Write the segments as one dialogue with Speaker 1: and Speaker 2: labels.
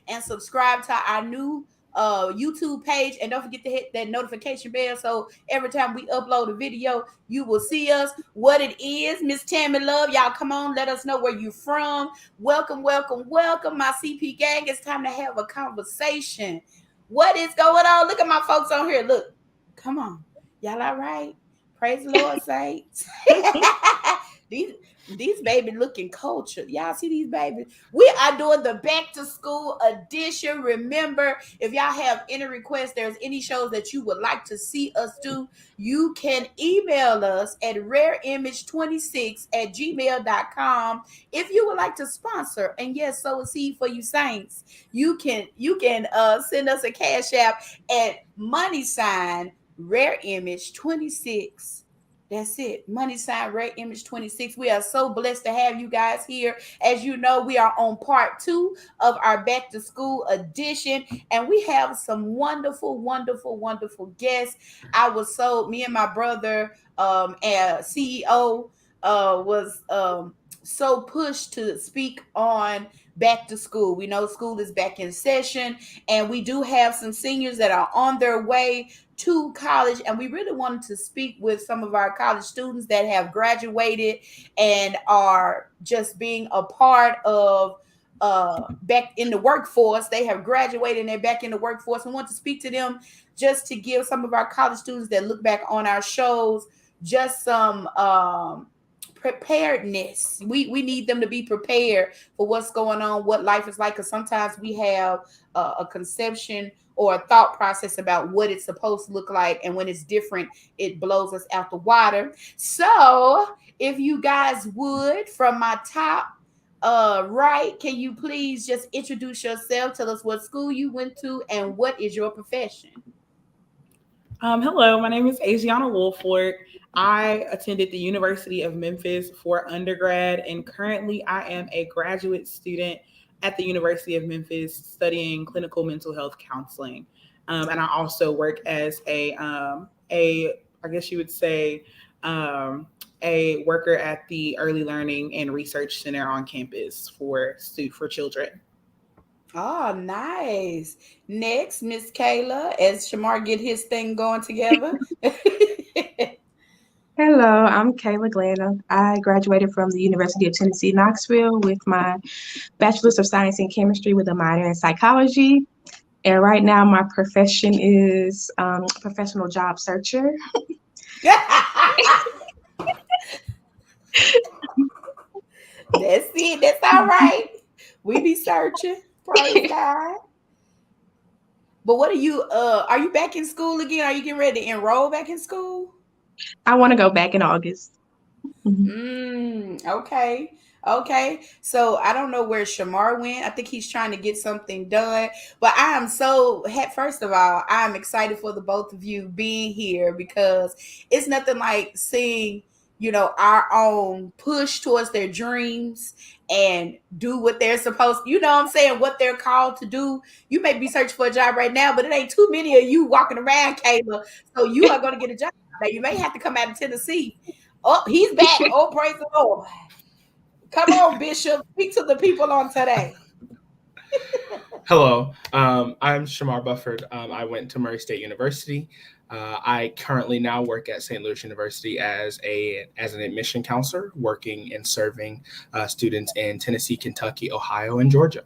Speaker 1: And subscribe to our new YouTube page, and don't forget to hit that notification bell so every time we upload a video you will see us. What it is, Miss Tammy Love, y'all come on, let us know where you from. Welcome my CP gang. It's time to have a conversation. What is going on? Look at my folks on here. Look, come on, y'all all right? Praise the Lord, saints. These babies looking cultured. Y'all see these babies? We are doing the back to school edition. Remember, if y'all have any requests, there's any shows that you would like to see us do, you can email us at rareimage26@gmail.com. If you would like to sponsor, and yes, sow a seed for you saints, you can send us a cash app at #rareimage26. That's it. #rareimage26. We are so blessed to have you guys here. As you know, we are on part 2 of our back to school edition, and we have some wonderful guests. Me and my brother, CEO, was so pushed to speak on back to school. We know school is back in session, and we do have some seniors that are on their way to college, and we really wanted to speak with some of our college students that have graduated and are just being a part of back in the workforce. They have graduated and they're back in the workforce. We want to speak to them just to give some of our college students that look back on our shows just some preparedness. We need them to be prepared for what's going on, what life is like, because sometimes we have a conception or a thought process about what it's supposed to look like, and when it's different, it blows us out the water. So if you guys would, from my top right, can you please just introduce yourself, tell us what school you went to and what is your profession?
Speaker 2: Hello, my name is Asiana Wolford. I attended the University of Memphis for undergrad, and currently I am a graduate student at the University of Memphis studying clinical mental health counseling. And I also work as I guess you would say, a worker at the Early Learning and Research Center on campus for children.
Speaker 1: Oh, nice. Next, Miss Kayla, as Shamar get his thing going together.
Speaker 3: Hello, I'm Kayla Glenna. I graduated from the University of Tennessee, Knoxville with my Bachelor's of Science in Chemistry with a minor in psychology. And right now my profession is professional job searcher.
Speaker 1: That's it. That's all right. We be searching. Praise God. But what are you back in school again? Are you getting ready to enroll back in school?
Speaker 3: I want to go back in August.
Speaker 1: Okay. So I don't know where Shamar went. I think he's trying to get something done. But I am first of all, I'm excited for the both of you being here, because it's nothing like seeing, our own push towards their dreams and do what they're supposed to, what they're called to do. You may be searching for a job right now, but it ain't too many of you walking around, Kayla. So you are going to get a job. Now, you may have to come out of Tennessee. Oh, he's back. Oh, praise the Lord. Come on, Bishop. Speak to the people on today.
Speaker 4: Hello, I'm Shamar Bufford. I went to Murray State University. I currently now work at St. Louis University as an admission counselor, working and serving students in Tennessee, Kentucky, Ohio, and Georgia.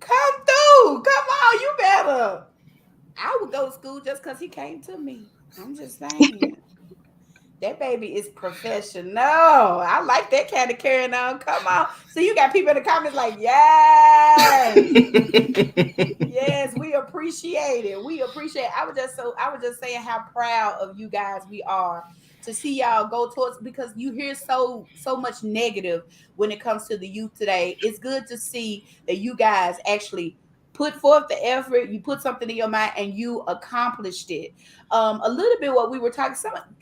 Speaker 1: Come through. Come on, you better. I would go to school just because he came to me. I'm just saying. That baby is professional. I like that kind of carrying on. Come on. So you got people in the comments like, yes. Yes, we appreciate it. We appreciate it. I was just saying how proud of you guys we are to see y'all go towards, because you hear so much negative when it comes to the youth today. It's good to see that you guys actually put forth the effort, you put something in your mind and you accomplished it. A little bit what we were talking,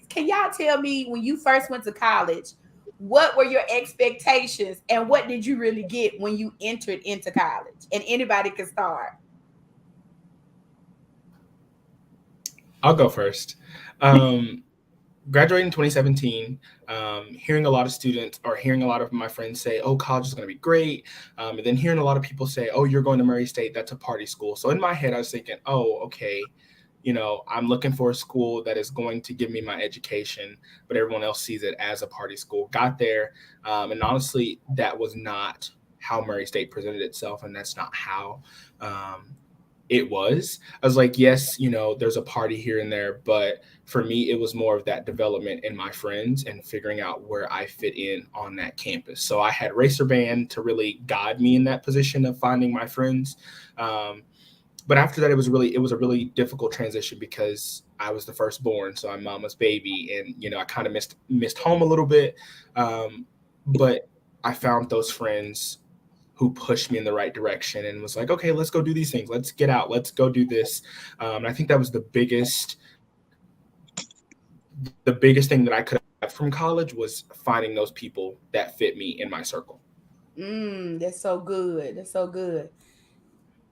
Speaker 1: can y'all tell me when you first went to college, what were your expectations and what did you really get when you entered into college? And anybody can start.
Speaker 4: I'll go first. Graduating in 2017, hearing a lot of students or hearing a lot of my friends say, oh, college is going to be great. And then hearing a lot of people say, oh, you're going to Murray State, that's a party school. So in my head, I was thinking, oh, okay, I'm looking for a school that is going to give me my education, but everyone else sees it as a party school. Got there. And honestly, that was not how Murray State presented itself. And that's not how it was. I was like, yes, there's a party here and there, but for me, it was more of that development in my friends and figuring out where I fit in on that campus. So I had Racer Band to really guide me in that position of finding my friends. But after that, it was a really difficult transition because I was the firstborn, so I'm mama's baby, and I kind of missed home a little bit. But I found those friends who pushed me in the right direction and was like, okay, let's go do these things. Let's get out. Let's go do this. And I think that was the biggest thing that I could have from college was finding those people that fit me in my circle.
Speaker 1: That's so good. That's so good.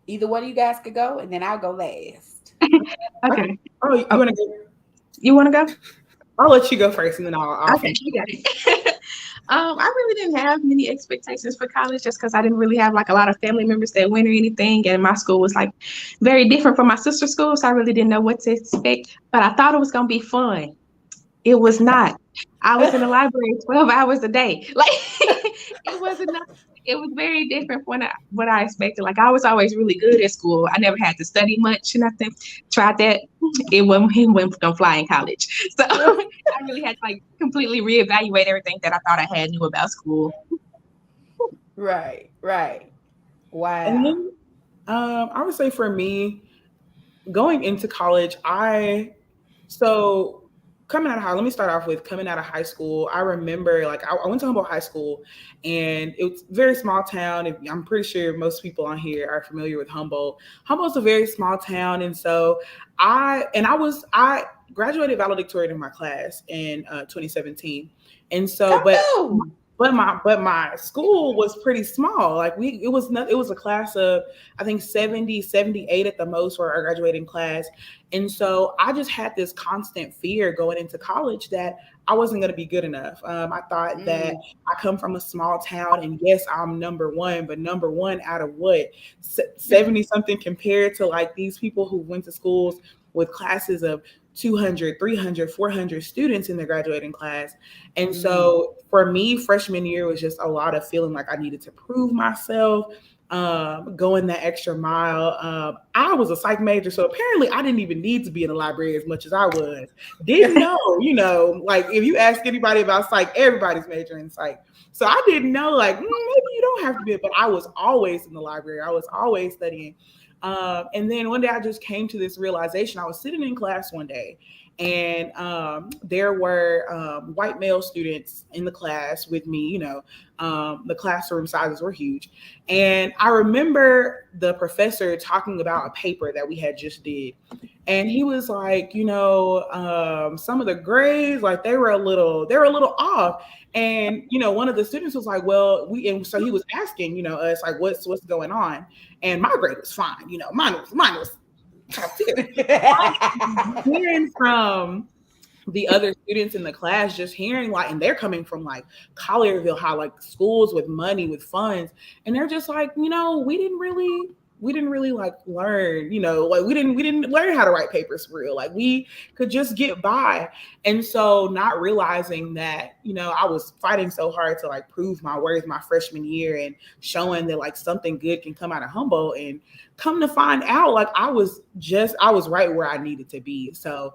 Speaker 1: Either one of you guys could go, and then I'll go last.
Speaker 3: Okay.
Speaker 2: Oh, you want to go?
Speaker 3: You want to go?
Speaker 2: I'll let you go first, and then I'll
Speaker 3: Okay, you got it. I really didn't have many expectations for college just because I didn't really have like a lot of family members that went or anything. And my school was like very different from my sister's school. So I really didn't know what to expect. But I thought it was going to be fun. It was not. I was in the library 12 hours a day. Like it wasn't nothing. It was very different from what I expected. Like I was always really good at school. I never had to study much or nothing. Tried that. It wasn't gonna fly in college. So I really had to like completely reevaluate everything that I thought I had knew about school.
Speaker 1: Right, right.
Speaker 2: And
Speaker 1: Wow.
Speaker 2: then I would say for me, going into college, so coming out of high, let me start off with coming out of high school. I remember like I went to Humboldt High School and it was a very small town. I'm pretty sure most people on here are familiar with Humboldt. Humboldt's a very small town. And so I graduated valedictorian in my class in 2017. And so,
Speaker 1: Come through.
Speaker 2: but my school was pretty small. Like it was a class of I think 70, 78 at the most for our graduating class. And so I just had this constant fear going into college that I wasn't going to be good enough. I thought that I come from a small town and yes, I'm number one, but number one out of what 70 something compared to like these people who went to schools with classes of 200, 300, 400 students in their graduating class. And so for me, freshman year was just a lot of feeling like I needed to prove myself, going that extra mile. I was a psych major, so apparently I didn't even need to be in the library as much as I was. Didn't know, like if you ask anybody about psych, everybody's majoring in psych. So I didn't know, like, maybe you don't have to be, but I was always in the library. I was always studying. And then one day I just came to this realization. I was sitting in class one day and there were white male students in the class with me. The classroom sizes were huge. And I remember the professor talking about a paper that we had just did. And he was like, some of the grades, like they were a little off. And, one of the students was like, well, and so he was asking, us like, what's going on? And my grade was fine. Mine was top tier. Hearing from the other students in the class, just hearing like, and they're coming from like Collierville High, like schools with money, with funds, and they're just like, we didn't really like learn, like we didn't learn how to write papers for real. Like we could just get by. And so not realizing that, I was fighting so hard to like prove my worth my freshman year and showing that like something good can come out of Humboldt, and come to find out like I was right where I needed to be. So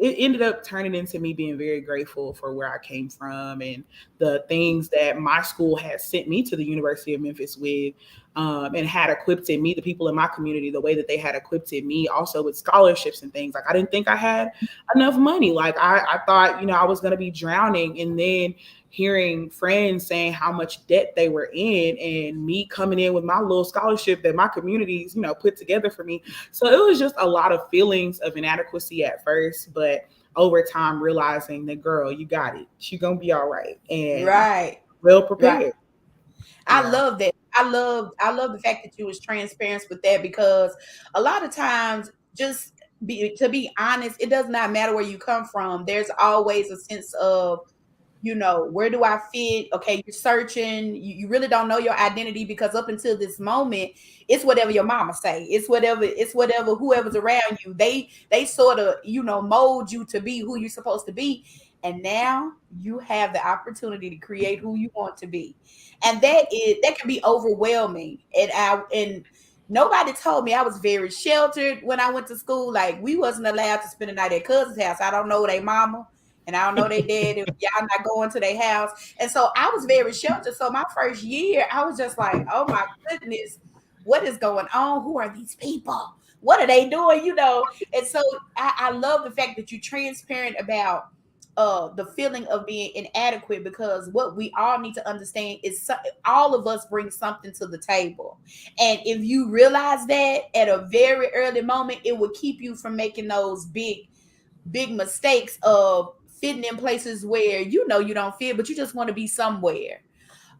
Speaker 2: it ended up turning into me being very grateful for where I came from and the things that my school had sent me to the University of Memphis with, and had equipped me, the people in my community, the way that they had equipped me also with scholarships and things. Like I didn't think I had enough money. Like I thought, I was going to be drowning. And then hearing friends saying how much debt they were in, and me coming in with my little scholarship that my communities, put together for me. So it was just a lot of feelings of inadequacy at first, but over time realizing that, girl, you got it. You're going to be all right. And
Speaker 1: Right.
Speaker 2: well prepared.
Speaker 1: Right. I love that. I love the fact that you was transparent with that, because a lot of times, to be honest, it does not matter where you come from. There's always a sense of, where do I fit? Okay, you're searching. You really don't know your identity, because up until this moment, it's whatever your mama say. It's whatever whoever's around you. They sort of, mold you to be who you're supposed to be. And now you have the opportunity to create who you want to be. And that can be overwhelming. And nobody told me. I was very sheltered when I went to school. Like, we wasn't allowed to spend the night at cousin's house. I don't know their mama, and I don't know they dad. If y'all not going to their house. And so I was very sheltered. So my first year, I was just like, oh my goodness, what is going on? Who are these people? What are they doing? And so I love the fact that you're transparent about the feeling of being inadequate, because what we all need to understand is all of us bring something to the table. And if you realize that at a very early moment, it will keep you from making those big mistakes of fitting in places where you don't fit, but you just want to be somewhere.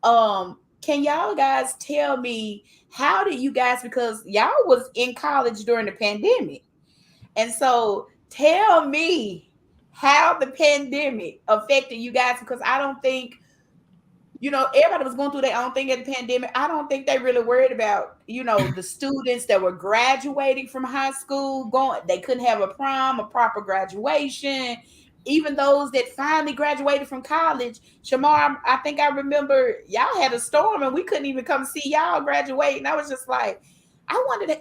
Speaker 1: Can y'all guys tell me, how did you guys, because y'all was in college during the pandemic, and so tell me how the pandemic affected you guys, because I don't think, everybody was going through their own thing at the pandemic. I don't think they really worried about, the students that were graduating from high school, they couldn't have a prom, a proper graduation. Even those that finally graduated from college, Shamar, I think I remember y'all had a storm and we couldn't even come see y'all graduate. And I was just like, I wondered,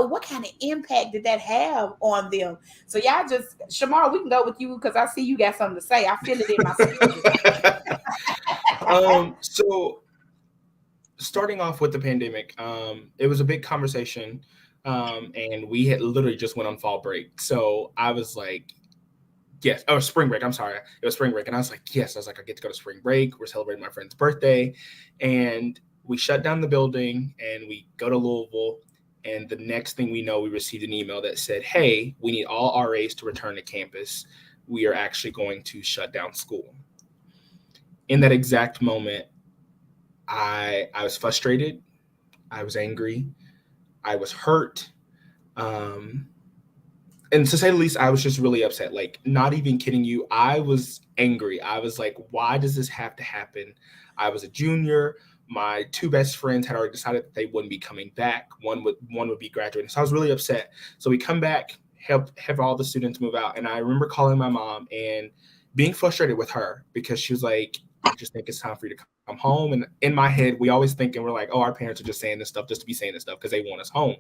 Speaker 1: what kind of impact did that have on them? So y'all just, Shamar, we can go with you, because I see you got something to say. I feel it in my spirit.
Speaker 4: So starting off with the pandemic, it was a big conversation, and we had literally just went on fall break. So I was like, yes, spring break. I'm sorry. It was spring break. And I was like, yes, I get to go to spring break. We're celebrating my friend's birthday. And we shut down the building and we go to Louisville. And the next thing we know, we received an email that said, hey, we need all RAs to return to campus. We are actually going to shut down school. In that exact moment, I was frustrated. I was angry. I was hurt. And to say the least, I was just really upset. Like, not even kidding you, I was angry. I was like, why does this have to happen? I was a junior. My two best friends had already decided that they wouldn't be coming back. One would be graduating. So I was really upset. So we come back, have all the students move out. And I remember calling my mom and being frustrated with her, because she was like, I just think it's time for you to come home. And in my head, we always think, and we're like, oh, our parents are just saying this stuff just to be saying this stuff because they want us home.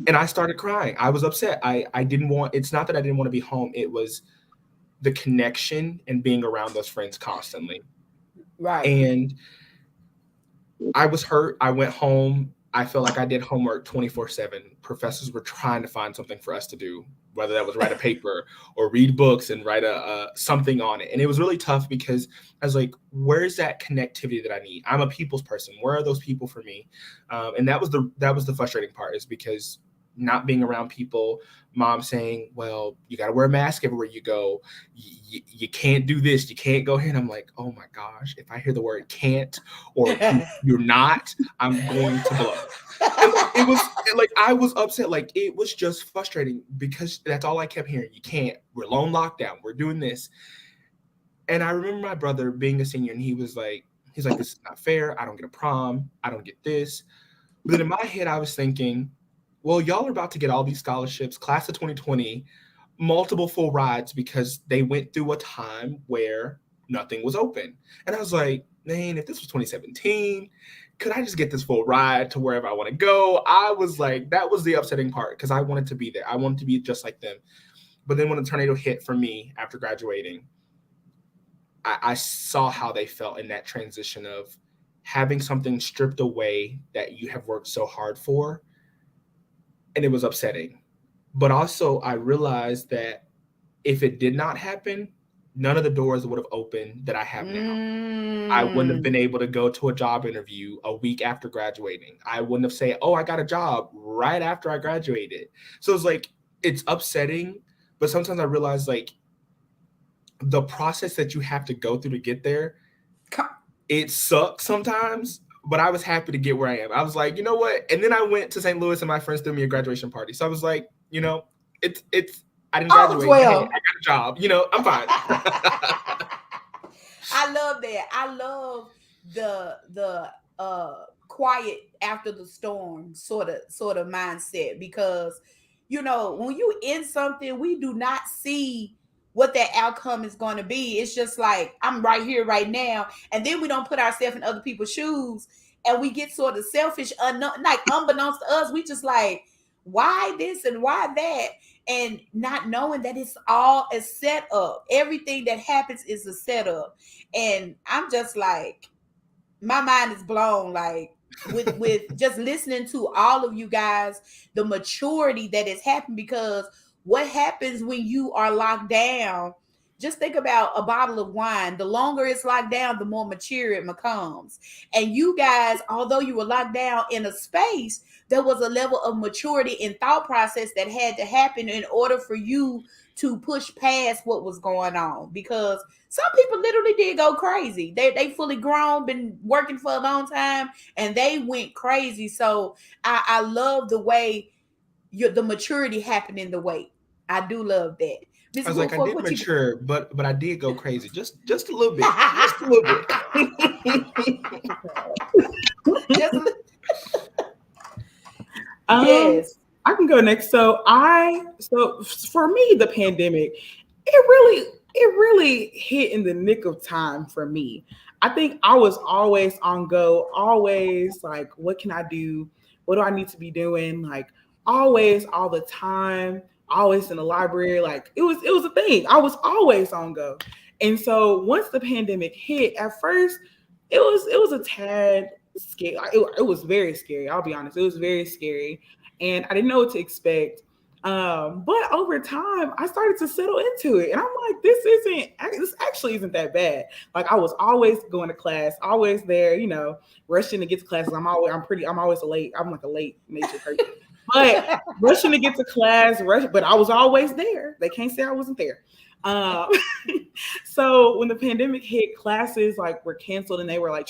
Speaker 4: And I started crying. I was upset. I didn't want, it's not that I didn't want to be home. It was the connection and being around those friends constantly.
Speaker 1: Right.
Speaker 4: And I was hurt. I went home. I felt like I did homework 24/7. Professors were trying to find something for us to do, whether that was write a paper or read books and write something on it. And it was really tough, because I was like, where's that connectivity that I need? I'm a people's person. Where are those people for me? And that was the frustrating part, is because not being around people, mom saying, well, you got to wear a mask everywhere you go. You can't do this. You can't go here. And I'm like, oh my gosh, if I hear the word can't or you're not, I'm going to blow. it was like I was upset. Like it was just frustrating because that's all I kept hearing. You can't. We're lone lockdown. We're doing this. And I remember my brother being a senior, and he's like, this is not fair. I don't get a prom. I don't get this. But then in my head, I was thinking, well, y'all are about to get all these scholarships, class of 2020, multiple full rides because they went through a time where nothing was open. And I was like, man, if this was 2017, could I just get this full ride to wherever I want to go? I was like, that was the upsetting part because I wanted to be there. I wanted to be just like them. But then when the tornado hit for me after graduating, I saw how they felt in that transition of having something stripped away that you have worked so hard for. And it was upsetting. But also I realized that if it did not happen, none of the doors would have opened that I have now. I wouldn't have been able to go to a job interview a week after graduating. I wouldn't have said, oh, I got a job right after I graduated. So it's like, it's upsetting, but sometimes I realize like the process that you have to go through to get there, it sucks sometimes, but I was happy to get where I am. I was like, you know what? And then I went to St. Louis and my friends threw me a graduation party. So I was like, you know, it's I didn't graduate.
Speaker 1: Well.
Speaker 4: Hey, I got a job. You know, I'm fine.
Speaker 1: I love that. I love the quiet after the storm sort of mindset, because you know, when you in something, we do not see what that outcome is going to be. It's just like, I'm right here right now, and then we don't put ourselves in other people's shoes, and we get sort of selfish, like unbeknownst to us, we just like, why this and why that, and not knowing that it's all a setup. Everything that happens is a setup, and I'm just like, my mind is blown, like with just listening to all of you guys, the maturity that has happened. Because what happens when you are locked down, just think about a bottle of wine. The longer it's locked down, the more mature it becomes. And you guys, although you were locked down in a space, there was a level of maturity and thought process that had to happen in order for you to push past what was going on. Because some people literally did go crazy. They fully grown, been working for a long time, and they went crazy. So I love the way the maturity happened in the wait. I do love that.
Speaker 4: I was like, I did mature, but I did go crazy, just a little bit, just a little bit.
Speaker 1: Yes,
Speaker 2: I can go next. So for me, the pandemic, it really hit in the nick of time for me. I think I was always on go, always like, what can I do? What do I need to be doing? Like always, all the time, always in the library. Like it was a thing. I was always on go. And so once the pandemic hit, at first it was a tad scary. It was very scary. I'll be honest. It was very scary. And I didn't know what to expect. But over time, I started to settle into it. And I'm like, this actually isn't that bad. Like I was always going to class, always there, you know, rushing to get to classes. I'm always late. I'm like a late nature person. But rushing to get to class, but I was always there. They can't say I wasn't there. So when the pandemic hit, classes like were canceled, and they were like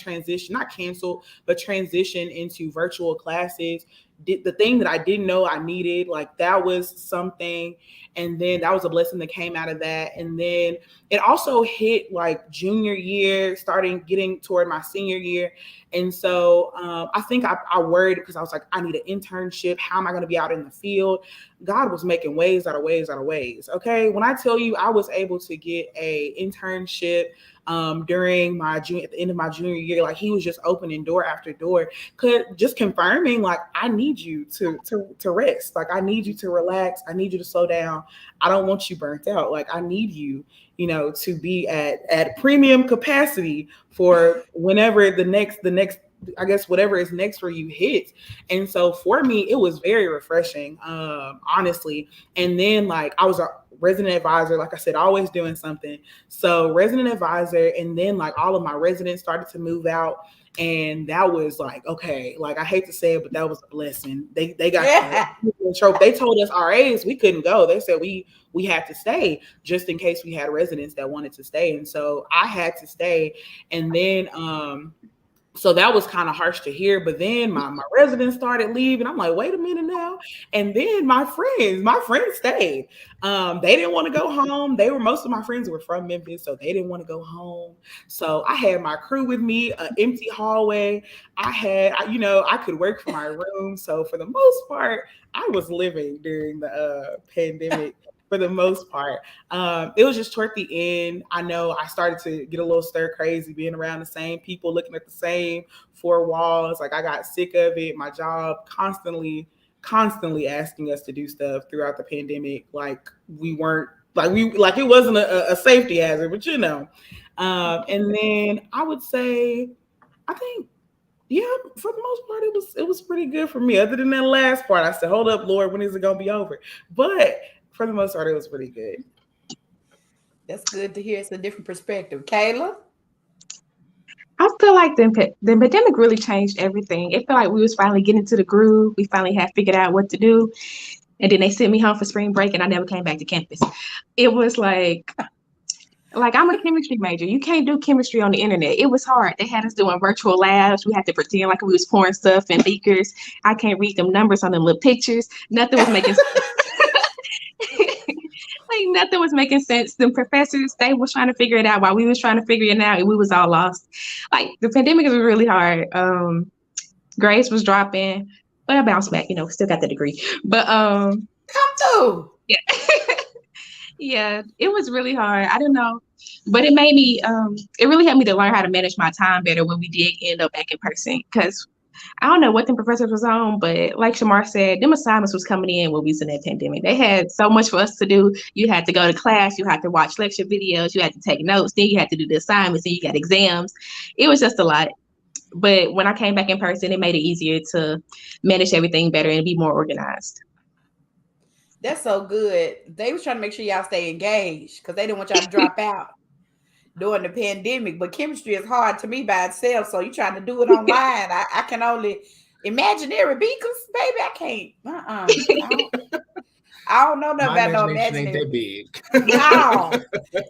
Speaker 2: not canceled, but transition into virtual classes. The thing that I didn't know I needed, like that was something. And then that was a blessing that came out of that. And then it also hit like junior year, starting getting toward my senior year. And so I think I worried because I was like, I need an internship. How am I going to be out in the field? God was making ways out of ways out of ways. Okay. When I tell you I was able to get a internship during at the end of my junior year, like he was just opening door after door, just confirming like, I need you to rest. Like I need you to relax. I need you to slow down. I don't want you burnt out. Like I need you, you know, to be at premium capacity for whenever the next, I guess whatever is next for you hits. And so for me, it was very refreshing, honestly. And then like I was a resident advisor, like I said, always doing something. So resident advisor, and then like all of my residents started to move out. And that was like, okay, like I hate to say it, but that was a blessing. They got in trouble. They told us RAs we couldn't go. They said we had to stay just in case we had residents that wanted to stay. And so I had to stay. And then So that was kind of harsh to hear. But then my residents started leaving. I'm like, wait a minute now. And then my friends stayed. They didn't want to go home. Most of my friends were from Memphis, so they didn't want to go home. So I had my crew with me, an empty hallway. I could work from my room. So for the most part, I was living during the pandemic. For the most part, it was just toward the end. I know I started to get a little stir crazy being around the same people, looking at the same four walls. Like I got sick of it. My job constantly asking us to do stuff throughout the pandemic. Like we weren't like it wasn't a safety hazard, but and then I would say, I think, yeah, for the most part, it was pretty good for me. Other than that last part, I said, hold up, Lord, when is it gonna be over? But for the most part, it was pretty good.
Speaker 1: That's good to hear. It's a different perspective. Kayla?
Speaker 3: I feel like the pandemic really changed everything. It felt like we was finally getting into the groove. We finally had figured out what to do. And then they sent me home for spring break and I never came back to campus. It was like I'm a chemistry major. You can't do chemistry on the internet. It was hard. They had us doing virtual labs. We had to pretend like we was pouring stuff in beakers. I can't read them numbers on them little pictures. Nothing was making sense. Like nothing was making sense. The professors, they was trying to figure it out while we was trying to figure it out, and we was all lost. Like the pandemic was really hard. Grades was dropping, but I bounced back. Still got the degree. But
Speaker 1: come through.
Speaker 3: Yeah, yeah, it was really hard. I don't know, but it made me. It really helped me to learn how to manage my time better when we did end up back in person. Because I don't know what the professors was on, but like Shamar said, them assignments was coming in when we was in that pandemic. They had so much for us to do. You had to go to class, you had to watch lecture videos, you had to take notes, then you had to do the assignments, then you got exams. It was just a lot. But when I came back in person, it made it easier to manage everything better and be more organized.
Speaker 1: That's so good. They was trying to make sure y'all stay engaged because they didn't want y'all to drop out during the pandemic. But chemistry is hard to me by itself. So you trying to do it online. I can only imaginary beacons, baby. I can't. I don't know nothing about no imaginary.
Speaker 4: Ain't that big.
Speaker 1: No,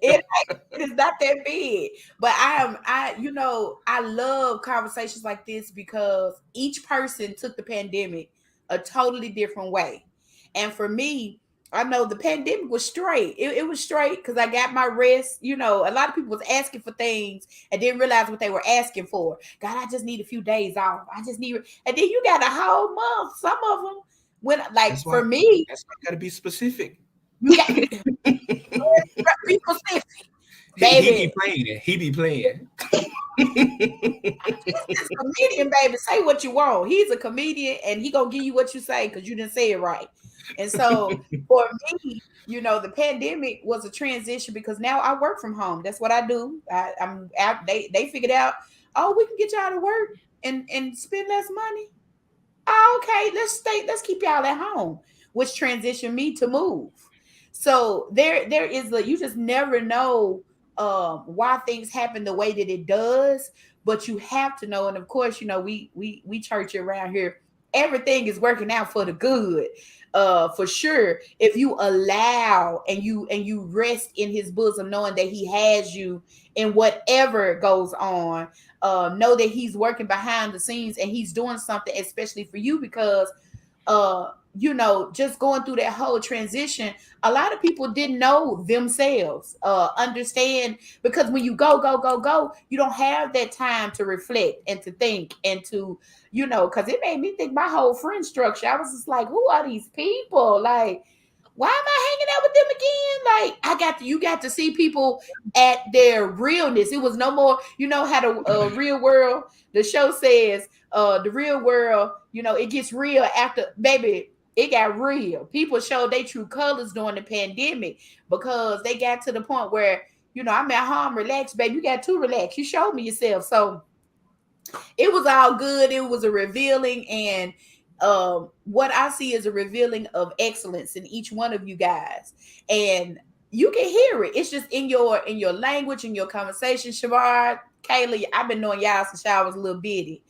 Speaker 1: it is not that big. But I love conversations like this because each person took the pandemic a totally different way. And for me, I know the pandemic was straight. It was straight because I got my rest. A lot of people was asking for things and didn't realize what they were asking for. God, I just need a few days off. And then you got a whole month. Some of them, for me,
Speaker 4: that's why I gotta be specific.
Speaker 1: You got be specific. Baby.
Speaker 4: He be playing.
Speaker 1: He's a comedian, baby. Say what you want. He's a comedian and he gonna give you what you say because you didn't say it right. And so for me, the pandemic was a transition because now I work from home. That's what I do. I'm out. They figured out, oh, we can get y'all to work and spend less money. Oh, okay, let's keep y'all at home, which transitioned me to move. So there is you just never know why things happen the way that it does, but you have to know. And of course, we church around here. Everything is working out for the good, for sure. If you allow and you rest in His bosom, knowing that He has you in whatever goes on, know that He's working behind the scenes and He's doing something, especially for you, because just going through that whole transition, a lot of people didn't know themselves, understand, because when you go, you don't have that time to reflect and to think and to, because it made me think my whole friend structure. I was just like, who are these people? Like, why am I hanging out with them again? Like, you got to see people at their realness. It was no more, how the real world, the show says, the real world, it gets real after, baby, it got real. People showed their true colors during the pandemic because they got to the point where, I'm at home, relax, baby. You got to relax. You showed me yourself. So it was all good. It was a revealing, and what I see is a revealing of excellence in each one of you guys. And you can hear it. It's just in your language, in your conversation. Shavard, Kayla, I've been knowing y'all since y'all was a little bitty.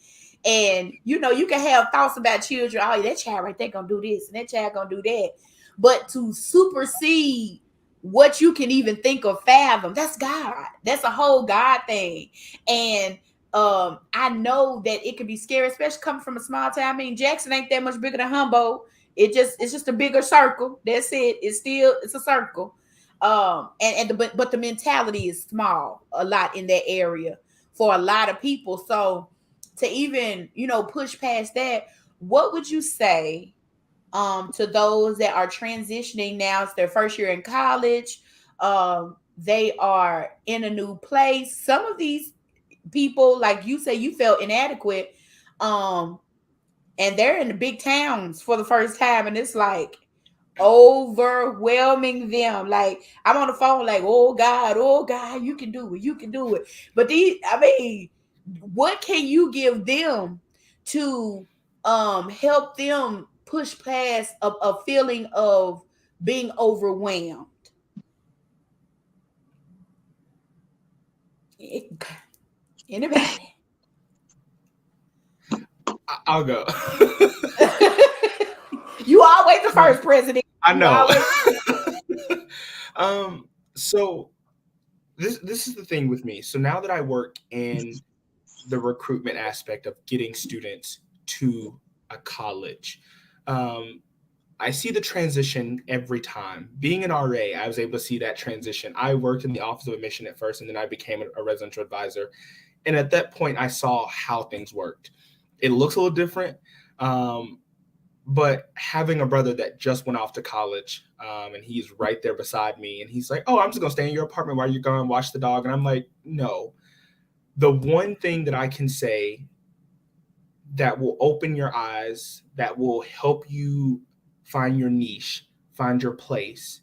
Speaker 1: And you can have thoughts about children. Oh, that child right there gonna do this and that child gonna do that. But to supersede what you can even think or fathom, that's God. That's a whole God thing. And I know that it can be scary, especially coming from a small town. I mean, Jackson ain't that much bigger than Humboldt. It's just a bigger circle. That's it. It's a circle. But the mentality is small a lot in that area for a lot of people. So to even, push past that, what would you say to those that are transitioning now? It's their first year in college. They are in a new place. Some of these people, like you say, you felt inadequate, um and they're in the big towns for the first time, and it's like overwhelming them. Like, I'm on the phone like, oh God, you can do it, you can do it. But what can you give them to help them push past a feeling of being overwhelmed? Anybody?
Speaker 4: I'll go.
Speaker 1: You always the first, president.
Speaker 4: I
Speaker 1: You
Speaker 4: know.
Speaker 1: always-
Speaker 4: So this is the thing with me. So now that I work in the recruitment aspect of getting students to a college, I see the transition every time. Being an RA, I was able to see that transition. I worked in the Office of Admission at first, and then I became a residential advisor. And at that point, I saw how things worked. It looks a little different, but having a brother that just went off to college, and he's right there beside me, and he's like, oh, I'm just going to stay in your apartment while you're gone, watch the dog. And I'm like, no. The one thing that I can say that will open your eyes, that will help you find your niche, find your place,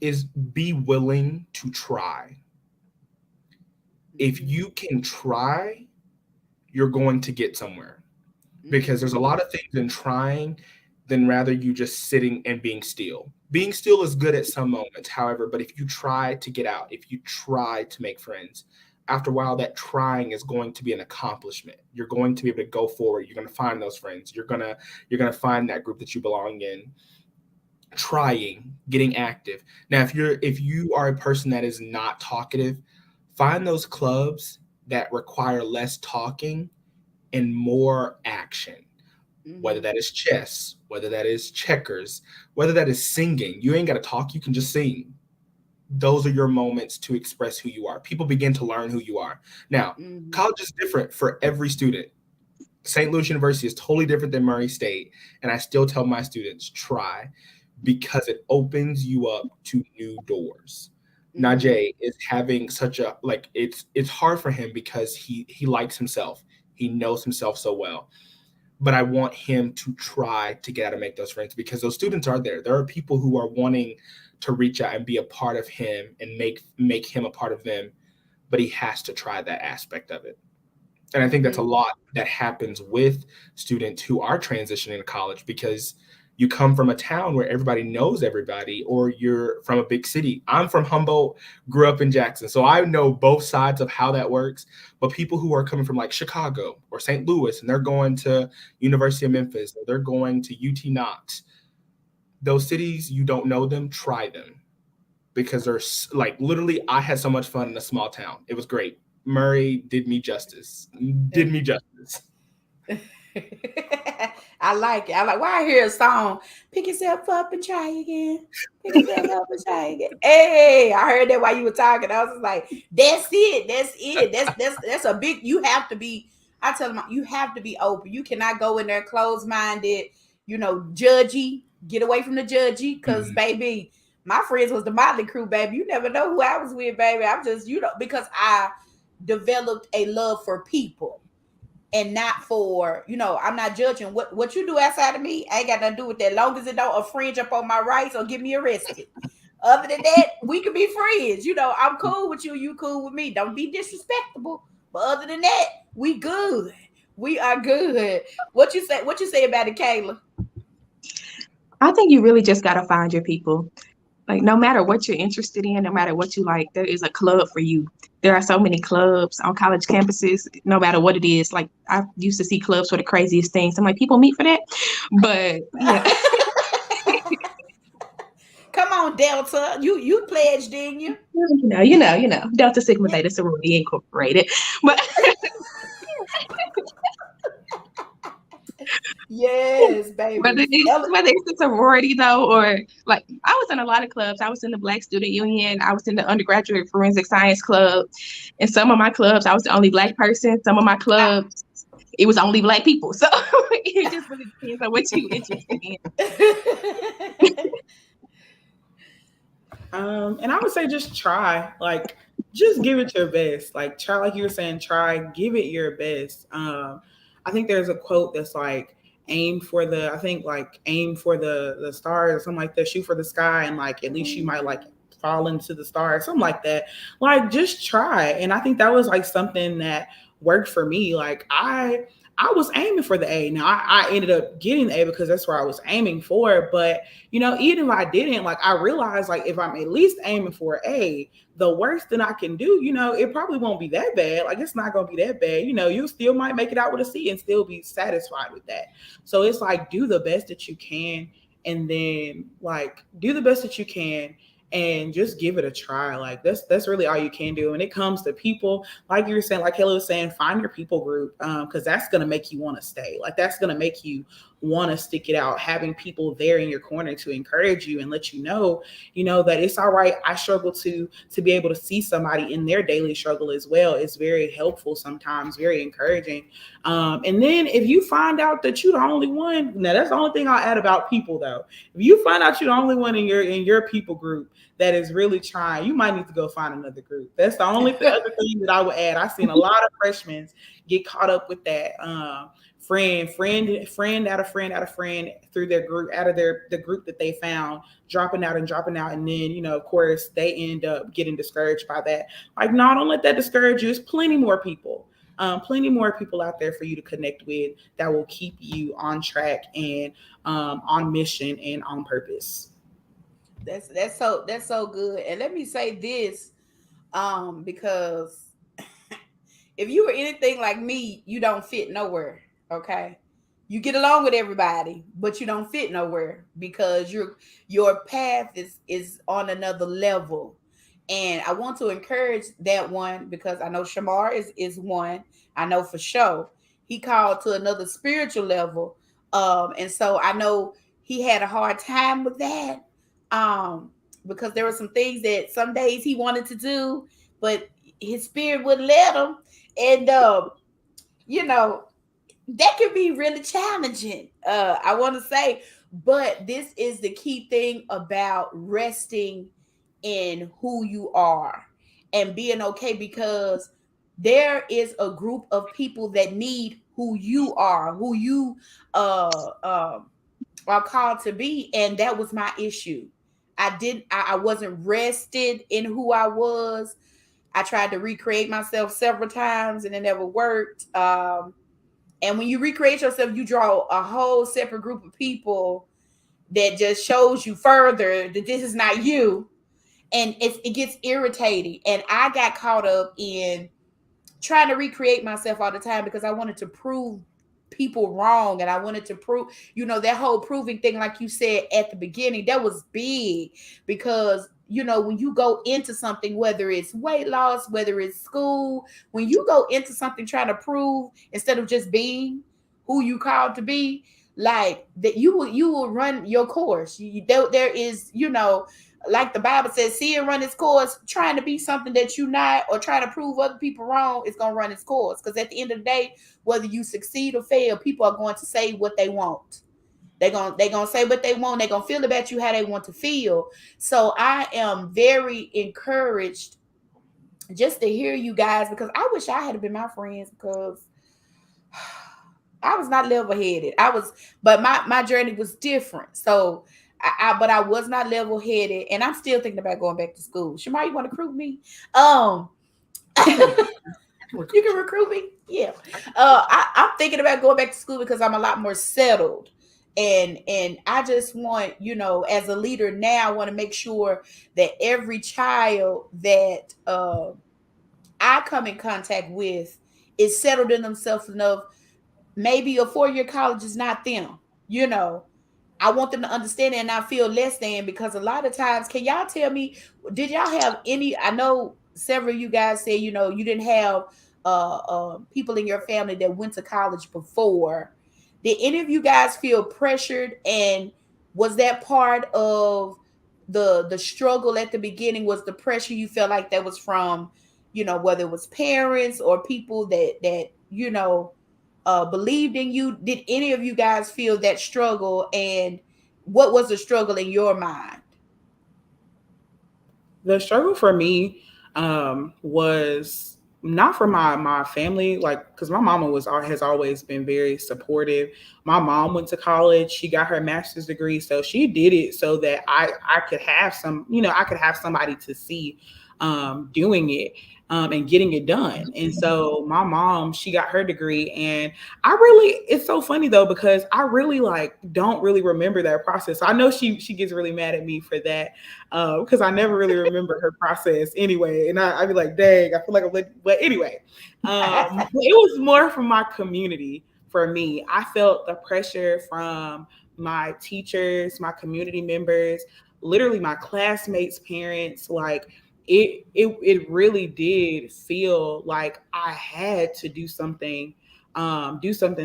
Speaker 4: is be willing to try. If you can try, you're going to get somewhere, because there's a lot of things in trying than rather you just sitting and being still. Being still is good at some moments, however, but if you try to get out, if you try to make friends, after a while, that trying is going to be an accomplishment. You're going to be able to go forward. You're going to find those friends. You're going to find that group that you belong in. Trying, getting active. Now, if you are a person that is not talkative, find those clubs that require less talking and more action. Whether that is chess, whether that is checkers, whether that is singing. You ain't got to talk. You can just sing. Those are your moments to express who you are. People begin to learn who you are. Now, college is different for every student. St. Louis University is totally different than Murray State. And I still tell my students, try, because it opens you up to new doors. Najee is having such a, it's hard for him because he likes himself. He knows himself so well. But I want him to try to get out and make those friends, because those students are there. There are people who are wanting to reach out and be a part of him and make him a part of them, but he has to try that aspect of it. And I think that's a lot that happens with students who are transitioning to college, because you come from a town where everybody knows everybody, or you're from a big city. I'm from Humboldt, grew up in Jackson, so I know both sides of how that works. But people who are coming from like Chicago or St. Louis, and they're going to University of Memphis, or they're going to UT Knox, those cities, you don't know them, try them, because there's literally, I had so much fun in a small town. It was great. Murray did me justice.
Speaker 1: I like it. Why I hear a song, pick yourself up and try again. Pick yourself up and try again. Hey, I heard that while you were talking. I was just like, that's it. That's a big, you have to be, I tell them, you have to be open. You cannot go in there closed-minded, judgy. Get away from the judgy, because baby, my friends was the Motley Crew, baby. You never know who I was with, baby. I'm just, because I developed a love for people. And not for, I'm not judging what you do outside of me. I ain't got nothing to do with that. Long as it don't infringe upon my rights or get me arrested. Other than that, we can be friends. I'm cool with you. You cool with me. Don't be disrespectful. But other than that, we good. We are good. What you say about it, Kayla?
Speaker 3: I think you really just got to find your people. Like, no matter what you're interested in, no matter what you like, there is a club for you. There are so many clubs on college campuses, no matter what it is. Like, I used to see clubs for the craziest things. I'm like, people meet for that? But, yeah.
Speaker 1: Come on, Delta. You pledged, didn't you?
Speaker 3: Delta Sigma Theta Sorority Incorporated. But
Speaker 1: Yes, baby.
Speaker 3: whether it's a sorority though, or like I was in a lot of clubs. I was in the Black Student Union. I was in the undergraduate forensic science club. In some of my clubs, I was the only Black person. Some of my clubs, it was only Black people. So it just really depends on what you interested in.
Speaker 2: And I would say just try, like, just give it your best. Like, try, like you were saying, try, give it your best. I think there's a quote that's like, I think like aim for the stars or something like that, shoot for the sky, and like at least you might like fall into the stars, something like that. Like, just try. And I think that was like something that worked for me. Like, I was aiming for the A. Now I ended up getting the A because that's where I was aiming for. But even if I didn't, like, I realized, like, if I'm at least aiming for an A, the worst that I can do, it probably won't be that bad. Like, it's not gonna be that bad. You still might make it out with a C and still be satisfied with that. So it's like, do the best that you can, and then like do the best that you can and just give it a try. Like, that's really all you can do. When it comes to people, like you were saying, like Kayla was saying, find your people group, because that's going to make you want to stay. Like, that's going to make you want to stick it out, having people there in your corner to encourage you and let you know that it's all right. I struggle to be able to see somebody in their daily struggle as well. It's very helpful sometimes, very encouraging. And then if you find out that you're the only one, now that's the only thing I'll add about people though. If you find out you're the only one in your people group that is really trying, you might need to go find another group. That's the only other thing that I would add. I've seen a lot of freshmen get caught up with that. Friend out of friend through their group, out of the group that they found, dropping out, and then of course they end up getting discouraged by that. Like, no, don't let that discourage you. There's plenty more people out there for you to connect with that will keep you on track and on mission and on purpose.
Speaker 1: That's so good. And let me say this, because if you were anything like me, you don't fit nowhere. Okay. You get along with everybody, but you don't fit nowhere because your path is on another level. And I want to encourage that one because I know Shamar is one. I know for sure. He called to another spiritual level. And so I know he had a hard time with that. Because there were some things that some days he wanted to do, but his spirit wouldn't let him. And you know, that can be really challenging. I want to say, but this is the key thing about resting in who you are and being okay, because there is a group of people that need who you are, who you are called to be. And that was my issue. I wasn't rested in who I was. I tried to recreate myself several times and it never worked. And when you recreate yourself, you draw a whole separate group of people that just shows you further that this is not you. And it gets irritating. And I got caught up in trying to recreate myself all the time because I wanted to prove people wrong, and I wanted to prove, that whole proving thing, like you said at the beginning, that was big. Because when you go into something, whether it's weight loss, whether it's school, when you go into something trying to prove instead of just being who you called to be, like that, you will run your course. There is, like the Bible says, see it run its course. Trying to be something that you're not, or trying to prove other people wrong, is going to run its course. Because at the end of the day, whether you succeed or fail, people are going to say what they want. They're gonna say what they want. They're gonna feel about you how they want to feel. So I am very encouraged just to hear you guys, because I wish I had been my friends, because I was not level headed. But my journey was different. So but I was not level headed, and I'm still thinking about going back to school. Shamar, you want to recruit me? You can recruit me. Yeah. I'm thinking about going back to school because I'm a lot more settled. And I just want, as a leader now, I want to make sure that every child that I come in contact with is settled in themselves enough. Maybe a 4-year college is not them, I want them to understand it and not feel less than, because a lot of times, can y'all tell me, did y'all have any? I know several of you guys say, you didn't have people in your family that went to college before. Did any of you guys feel pressured, and was that part of the struggle at the beginning? Was the pressure you felt like that was from, whether it was parents or people that believed in you? Did any of you guys feel that struggle, and what was the struggle in your mind?
Speaker 2: The struggle for me was not for my family, like because my mama has always been very supportive. My mom went to college; she got her master's degree, so she did it so that I could have I could have somebody to see doing it. And getting it done. And so my mom, she got her degree. And it's so funny though, because I really like don't really remember that process. So I know she gets really mad at me for that, because I never really remember her process anyway. And I'd be like, dang, I feel like but anyway, it was more from my community. For me, I felt the pressure from my teachers, my community members, literally my classmates' parents. Like it really did feel like I had to do something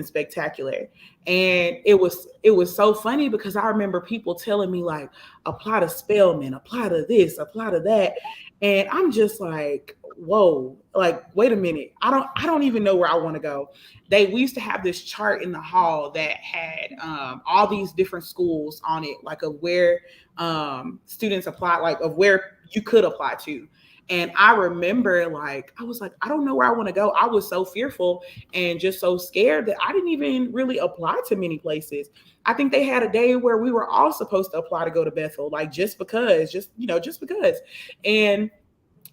Speaker 2: spectacular. And it was so funny because I remember people telling me like, apply to Spelman, apply to this, apply to that. And I'm just like, whoa, like, wait a minute. I don't even know where I want to go. We used to have this chart in the hall that had all these different schools on it, like of where students apply, like of where you could apply to. And I remember like, I was like, I don't know where I want to go. I was so fearful and just so scared that I didn't even really apply to many places. I think they had a day where we were all supposed to apply to go to Bethel, like just because, just because. And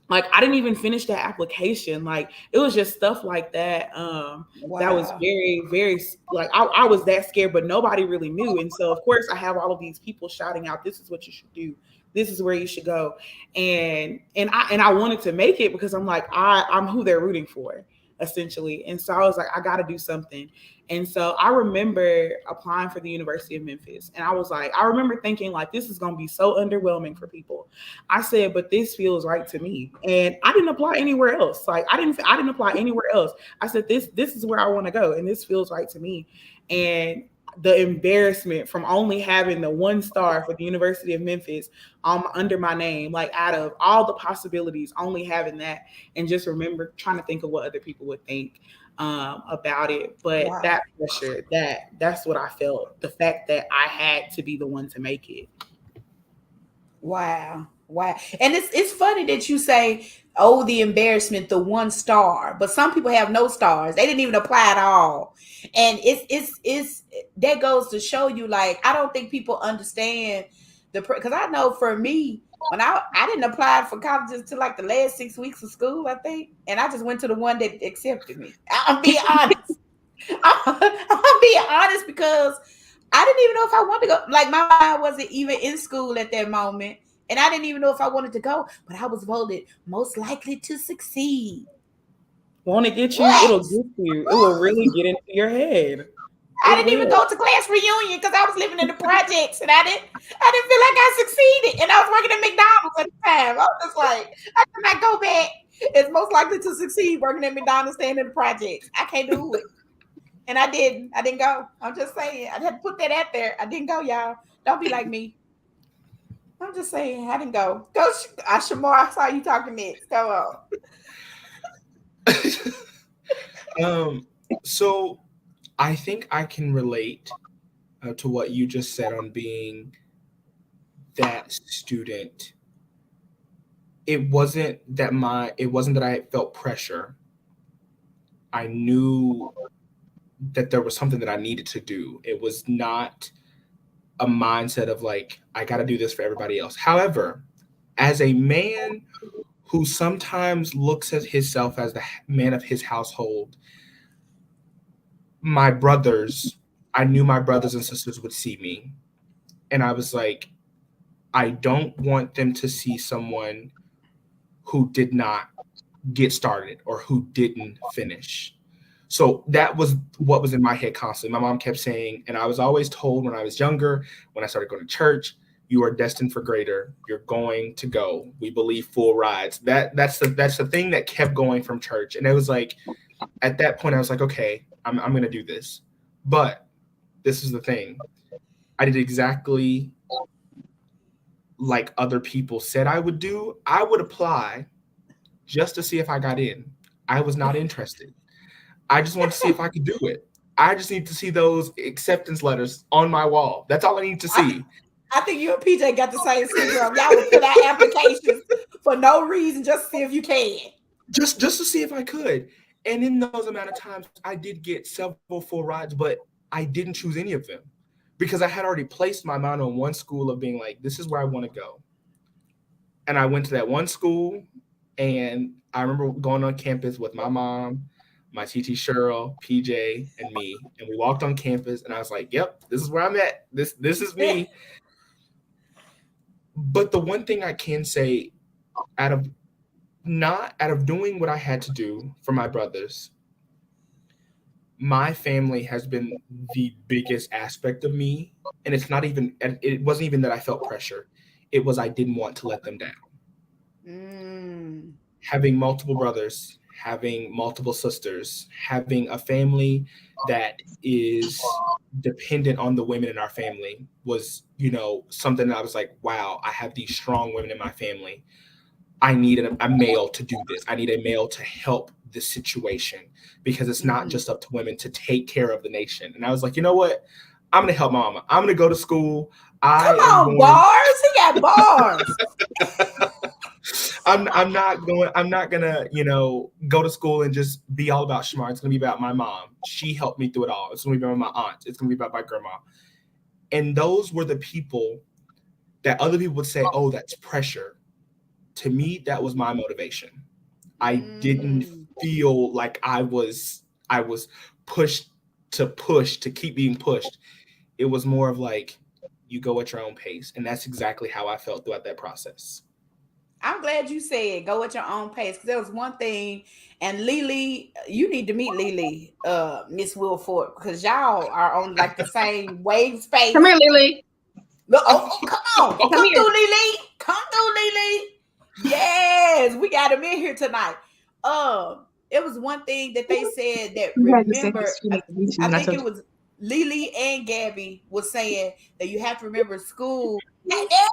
Speaker 2: like I didn't even finish that application. Like it was just stuff like that. That was
Speaker 1: Wow.
Speaker 2: very, very like I was that scared, but nobody really knew. And so of course I have all of these people shouting out, "This is what you should do. This is where you should go." And I wanted to make it because I'm like I'm who they're rooting for, essentially. And so I was like, I got to do something. And so I remember applying for the University of Memphis, and I remember thinking like, this is going to be so underwhelming for people. I said, but this feels right to me. And I didn't apply anywhere else. Like I didn't apply anywhere else. I said, this is where I want to go. And this feels right to me. And the embarrassment from only having the one star for the University of Memphis under my name, like out of all the possibilities, only having that, and just remember trying to think of what other people would think about it. But
Speaker 1: Wow.
Speaker 2: that pressure, that's what I felt. The fact that I had to be the one to make it.
Speaker 1: Wow. Wow. And it's funny that you say, oh, the embarrassment, the one star. But some people have no stars. They didn't even apply at all. And it's that goes to show you, like, I don't think people understand because I know for me, when I didn't apply for colleges until like the last 6 weeks of school, I think. And I just went to the one that accepted me. I'm being honest. I'm being honest because I didn't even know if I wanted to go. Like my mind wasn't even in school at that moment, and I didn't even know if I wanted to go. But I was voted most likely to succeed.
Speaker 2: Won't it get you?
Speaker 1: What?
Speaker 2: It'll get you. It will really get into your head.
Speaker 1: I
Speaker 2: It
Speaker 1: didn't even
Speaker 2: will.
Speaker 1: go to class reunion because I was living in the projects, and I didn't feel like I succeeded. And I was working at McDonald's at the time. I was just like, I cannot go back. It's most likely to succeed working at McDonald's, staying in the projects. I can't do it. And I didn't. I didn't go. I'm just saying. I had to put that out there. I didn't go, y'all. Don't be like me. I'm just saying. I didn't go. Go, Shamar. I saw you talking next. Go on.
Speaker 4: So I think I can relate to what you just said on being that student. It wasn't that I felt pressure. I knew that there was something that I needed to do. It was not a mindset of like, I got to do this for everybody else. However, as a man who sometimes looks at himself as the man of his household, my brothers, I knew my brothers and sisters would see me. And I was like, I don't want them to see someone who did not get started or who didn't finish. So that was what was in my head constantly. My mom kept saying, and I was always told when I was younger, when I started going to church, you are destined for greater. You're going to go. We believe full rides. That's the thing that kept going from church. And it was like, at that point, I was like, okay, I'm going to do this. But this is the thing. I did exactly like other people said I would do. I would apply just to see if I got in. I was not interested. I just wanted to see if I could do it. I just need to see those acceptance letters on my wall. That's all I need to see.
Speaker 1: I think you and PJ got the same syndrome. Y'all would put out applications for no reason, just to see if you can.
Speaker 4: Just to see if I could. And in those amount of times, I did get several full rides, but I didn't choose any of them because I had already placed my mind on one school of being like, this is where I want to go. And I went to that one school, and I remember going on campus with my mom, my TT Cheryl, PJ, and me. And we walked on campus, and I was like, yep, this is where I'm at. This is me. But the one thing I can say, out of doing what I had to do for my brothers, my family has been the biggest aspect of me. And it wasn't even that I felt pressure. It was I didn't want to let them down. Having multiple brothers, having multiple sisters, having a family that is dependent on the women in our family was, something that I was like, wow, I have these strong women in my family. I need a male to do this. I need a male to help the situation because it's not just up to women to take care of the nation. And I was like, you know what? I'm going to help mama. I'm going to go to school.
Speaker 1: Come on, bars. He got bars.
Speaker 4: I'm not gonna, go to school and just be all about Shamar. It's gonna be about my mom. She helped me through it all. It's gonna be about my aunt. It's gonna be about my grandma. And those were the people that other people would say, oh, that's pressure. To me, that was my motivation. I didn't feel like I was pushed to keep being pushed. It was more of like, you go at your own pace. And that's exactly how I felt throughout that process.
Speaker 1: I'm glad you said go at your own pace, because there was one thing, and Lily, you need to meet Lily, Miss Wilford, because y'all are on like the same wave space.
Speaker 3: Come here, Lily.
Speaker 1: Come on. Come through, Lily. Come through, Lily. Yes, we got him in here tonight. It was one thing that they said that remember, I think it was Lily and Gabby was saying that you have to remember school. And there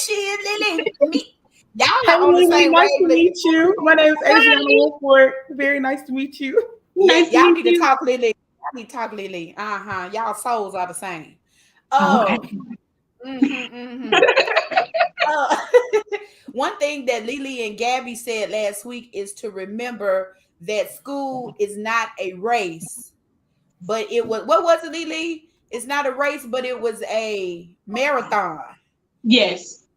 Speaker 1: she is, Lily. Y'all are on the same
Speaker 2: nice to meet you. My name is Adriana Wolford. Very nice to meet you.
Speaker 1: Y'all need to talk, Lily. Y'all souls are the same. One thing that Lily and Gabby said last week is to remember that school is not a race, but it was, what was it, Lily? It's not a race, but it was a marathon.
Speaker 3: Yes.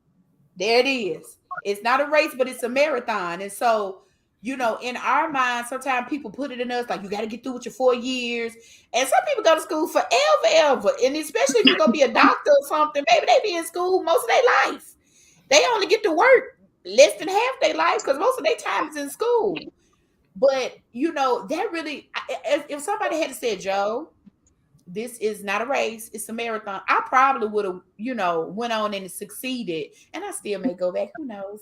Speaker 1: There it is. It's not a race, but it's a marathon. And so, in our minds, sometimes people put it in us like, you got to get through with your 4 years. And some people go to school forever. And especially if you're going to be a doctor or something, maybe they be in school most of their life. They only get to work less than half their life because most of their time is in school. But, that really, if somebody had said, Joe, this is not a race, it's a marathon, I probably would have, went on and succeeded. And I still may go back. Who knows?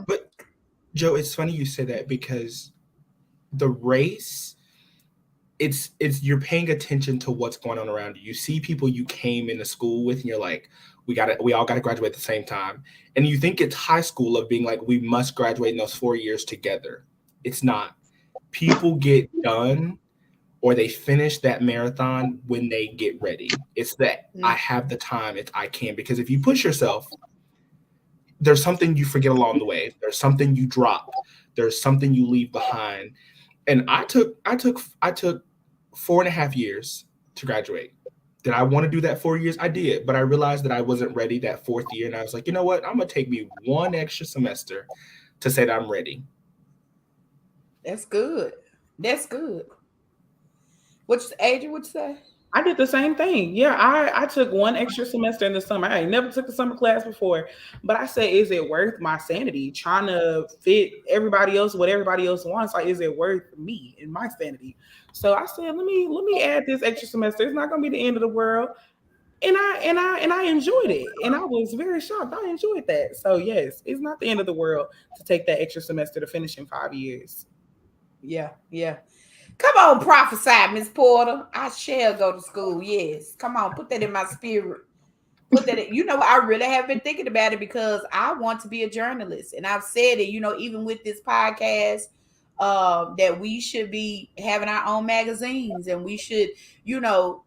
Speaker 4: But Joe, it's funny you say that because the race, it's you're paying attention to what's going on around you. You see people you came into school with and you're like, we all got to graduate at the same time. And you think it's high school of being like, we must graduate in those 4 years together. It's not. People get done or they finish that marathon when they get ready. It's that I have the time, I can. Because if you push yourself, there's something you forget along the way. There's something you drop. There's something you leave behind. And I took 4.5 years to graduate. Did I want to do that 4 years? I did, but I realized that I wasn't ready that 4th year. And I was like, you know what? I'm going to take me one extra semester to say that I'm ready.
Speaker 1: That's good. That's good. Adrian, what you say?
Speaker 2: I did the same thing. Yeah, I took one extra semester in the summer. I ain't never took a summer class before, but I said, is it worth my sanity trying to fit everybody else what everybody else wants? Like, is it worth me and my sanity? So I said, let me add this extra semester. It's not gonna be the end of the world. And I enjoyed it. And I was very shocked. I enjoyed that. So yes, it's not the end of the world to take that extra semester to finish in 5 years.
Speaker 1: Yeah, yeah. Come on, prophesy, Miss Porter. I shall go to school. Yes. Come on, put that in my spirit. Put that in. You know, I really have been thinking about it because I want to be a journalist. And I've said it, even with this podcast, that we should be having our own magazines and we should, you know,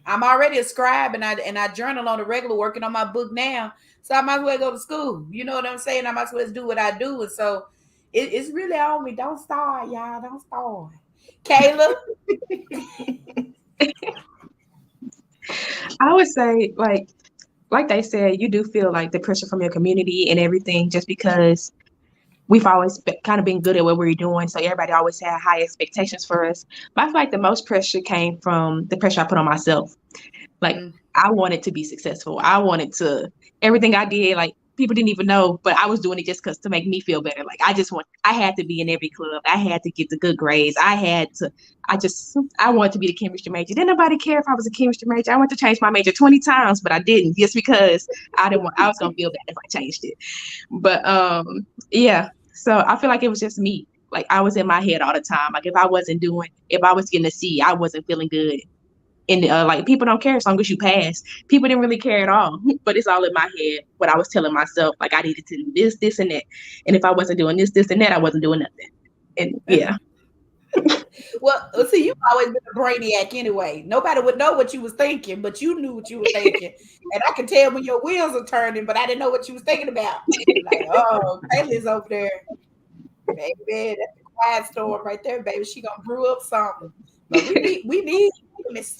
Speaker 1: I'm already a scribe and I journal on the regular working on my book now. So I might as well go to school. You know what I'm saying? I might as well do what I do. And so it's really on me. Don't start, y'all. Don't start. Kayla?
Speaker 3: I would say, like they said, you do feel like the pressure from your community and everything, just because we've always kind of been good at what we're doing. So everybody always had high expectations for us. But I feel like the most pressure came from the pressure I put on myself. Like, I wanted to be successful. I wanted to, everything I did, like, people didn't even know, but I was doing it just to make me feel better. Like, I had to be in every club. I had to get the good grades. I wanted to be the chemistry major. Didn't nobody care if I was a chemistry major. I wanted to change my major 20 times, but I didn't, just because I was going to feel bad if I changed it. But, yeah. So I feel like it was just me. Like, I was in my head all the time. Like, if I was getting a C, I wasn't feeling good. And like, people don't care as long as you pass. People didn't really care at all, but it's all in my head what I was telling myself. Like, I needed to do this, and that. And if I wasn't doing this, and that, I wasn't doing nothing. And yeah.
Speaker 1: Well, see, you've always been a brainiac anyway. Nobody would know what you was thinking, but you knew what you were thinking. And I could tell when your wheels are turning, but I didn't know what you was thinking about. Like, oh, Kayla's over there. Baby, that's a quiet storm right there, baby. She gonna brew up something. But we need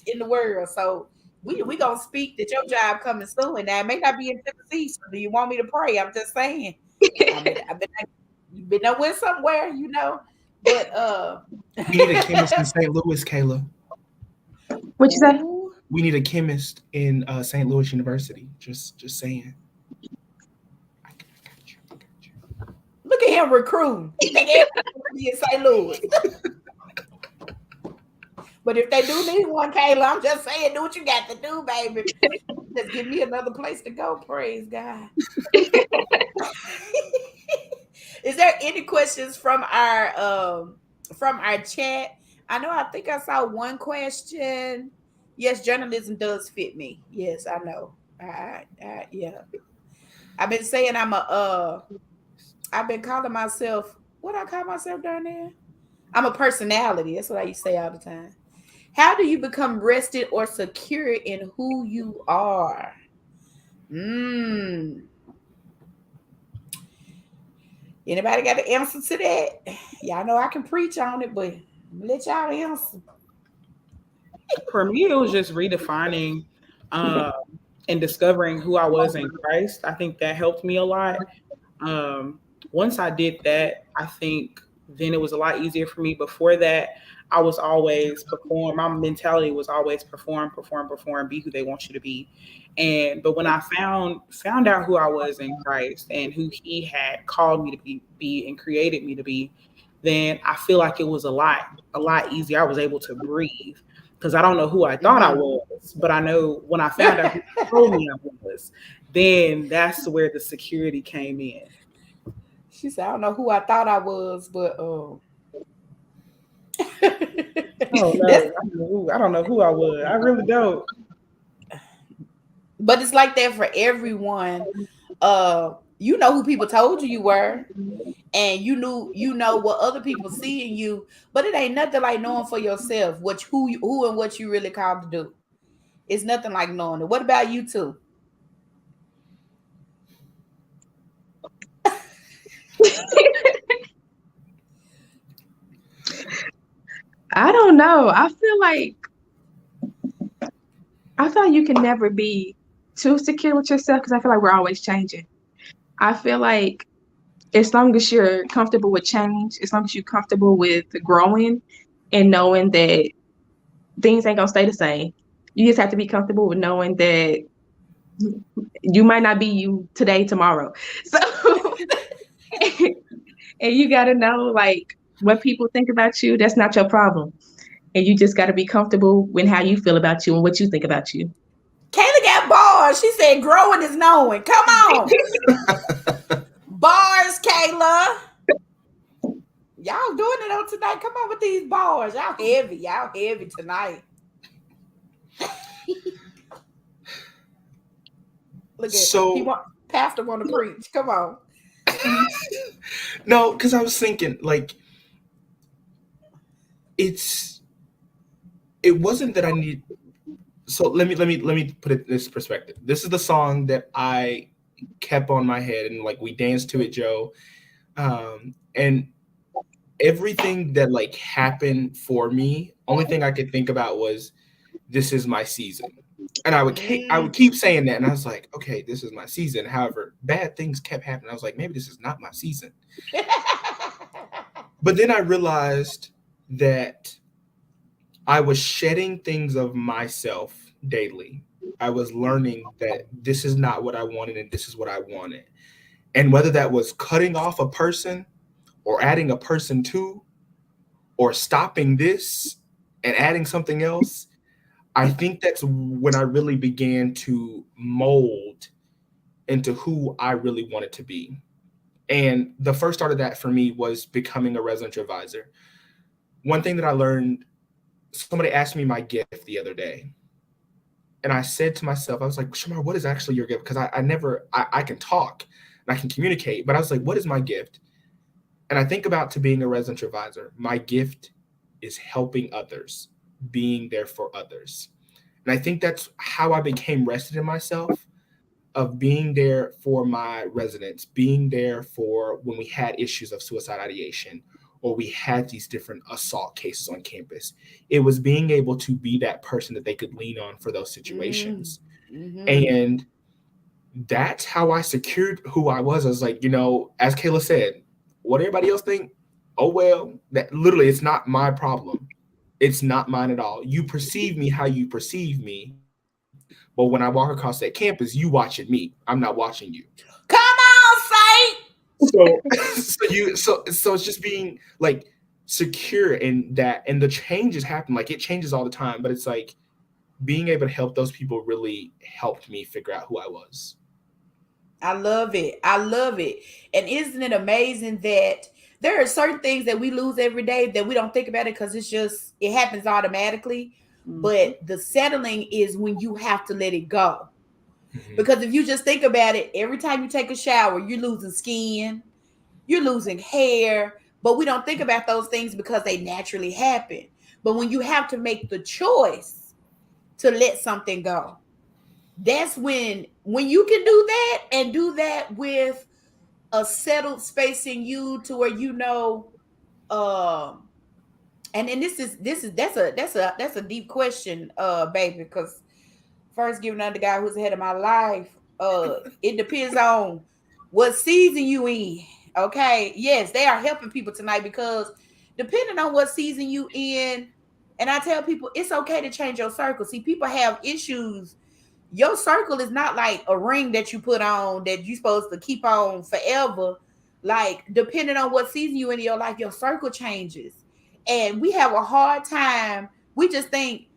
Speaker 1: in the world. So we gonna speak that your job coming soon. Now it may not be in Tennessee. So do you want me to pray? I'm just saying. You've been nowhere somewhere, But
Speaker 4: we need a chemist in St. Louis, Kayla.
Speaker 3: What you say?
Speaker 4: We need a chemist in St. Louis University. Just saying. I got you.
Speaker 1: Look at him recruiting. He think everybody in St. Louis. But if they do need one, Kayla, I'm just saying, do what you got to do, baby. Just give me another place to go. Praise God. Is there any questions from our chat? I think I saw one question. Yes, journalism does fit me. Yes, I know. Yeah. I've been saying I've been calling myself, what I call myself down there? I'm a personality. That's what I used to say all the time. How do you become rested or secure in who you are? Anybody got the answer to that? Y'all know I can preach on it, but let y'all answer.
Speaker 2: For me, it was just redefining and discovering who I was in Christ. I think that helped me a lot. Once I did that, I think then it was a lot easier for me. Before that, I was always perform. My mentality was always perform, be who they want you to be. But when I found out who I was in Christ and who He had called me to be and created me to be, then I feel like it was a lot easier. I was able to breathe because I don't know who I thought I was, but I know when I found out who told me I was, then that's where the security came in.
Speaker 1: She said, I don't know who I thought I was, but
Speaker 2: I don't know who I was. I really don't.
Speaker 1: But it's like that for everyone. You know who people told you were, and you know what other people see in you, but it ain't nothing like knowing for yourself who and what you really called to do. It's nothing like knowing it. What about you two?
Speaker 3: I don't know. I feel like you can never be too secure with yourself because I feel like we're always changing. I feel like as long as you're comfortable with change, as long as you're comfortable with growing and knowing that things ain't gonna stay the same. You just have to be comfortable with knowing that you might not be you today, tomorrow. So, and you gotta know like what people think about you, that's not your problem. And you just gotta be comfortable with how you feel about you and what you think about you.
Speaker 1: Kayla got bars. She said growing is knowing. Come on. Bars, Kayla. Y'all doing it on tonight. Come on with these bars. Y'all heavy. Y'all heavy tonight. Look at he
Speaker 4: So
Speaker 1: want pastor want to preach. Come on.
Speaker 4: no, because I was thinking like it's it wasn't that I need. So let me put it in this perspective. This is the song that I kept on my head and like we danced to it, Joe. And everything that like happened for me, only thing I could think about was this is my season. And I would keep saying that, and I was like, okay, this is my season. However, bad things kept happening. I was like, maybe this is not my season. But then I realized that I was shedding things of myself daily. I was learning that this is not what I wanted and this is what I wanted. And whether that was cutting off a person or adding a person to, or stopping this and adding something else, I think that's when I really began to mold into who I really wanted to be. And the first start of that for me was becoming a residential advisor. One thing that I learned, somebody asked me my gift the other day. And I said to myself, I was like, Shamar, what is actually your gift? Because I can talk and I can communicate, but I was like, what is my gift? And I think about to being a residential advisor, my gift is helping others, being there for others. And I think that's how I became rested in myself, of being there for my residents, being there for when we had issues of suicide ideation or we had these different assault cases on campus. It was being able to be that person that they could lean on for those situations.
Speaker 1: Mm-hmm.
Speaker 4: And that's how I secured who I was. I was like, as Kayla said, what everybody else think, oh, well, that literally it's not my problem. It's not mine at all. You perceive me how you perceive me. But when I walk across that campus, you watching me. I'm not watching you.
Speaker 1: Come on, Saint.
Speaker 4: So so it's just being like secure in that, and the changes happen. Like it changes all the time, but it's like being able to help those people really helped me figure out who I was.
Speaker 1: I love it. I love it. And isn't it amazing that there are certain things that we lose every day that we don't think about it because it happens automatically. But the settling is when you have to let it go.
Speaker 4: Mhm.
Speaker 1: Because if you just think about it, every time you take a shower, you're losing skin, you're losing hair, but we don't think about those things because they naturally happen. But when you have to make the choice to let something go, that's when you can do that and do that with a settled space in you to where um and this is that's a deep question, baby, because first giving another guy who's ahead of my life, it depends on what season you in. Okay, yes, they are helping people tonight because depending on what season you in, and I tell people it's okay to change your circle. See, people have issues. Your circle is not like a ring that you put on that you're supposed to keep on forever. Like, depending on what season you in your life, your circle changes. And we have a hard time. We just think,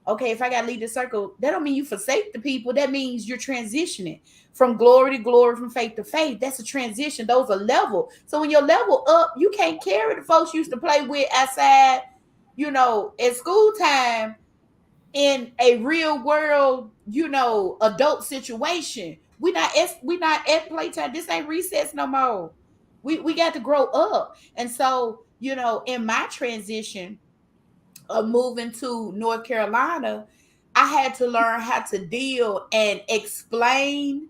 Speaker 1: okay, if I gotta leave the circle, that don't mean you forsake the people. That means you're transitioning from glory to glory, from faith to faith. That's a transition. Those are level. So when you're level up, you can't carry the folks you used to play with outside, at school time in a real world, adult situation. We not at playtime. This ain't recess no more. We got to grow up. And so, in my transition of moving to North Carolina, I had to learn how to deal and explain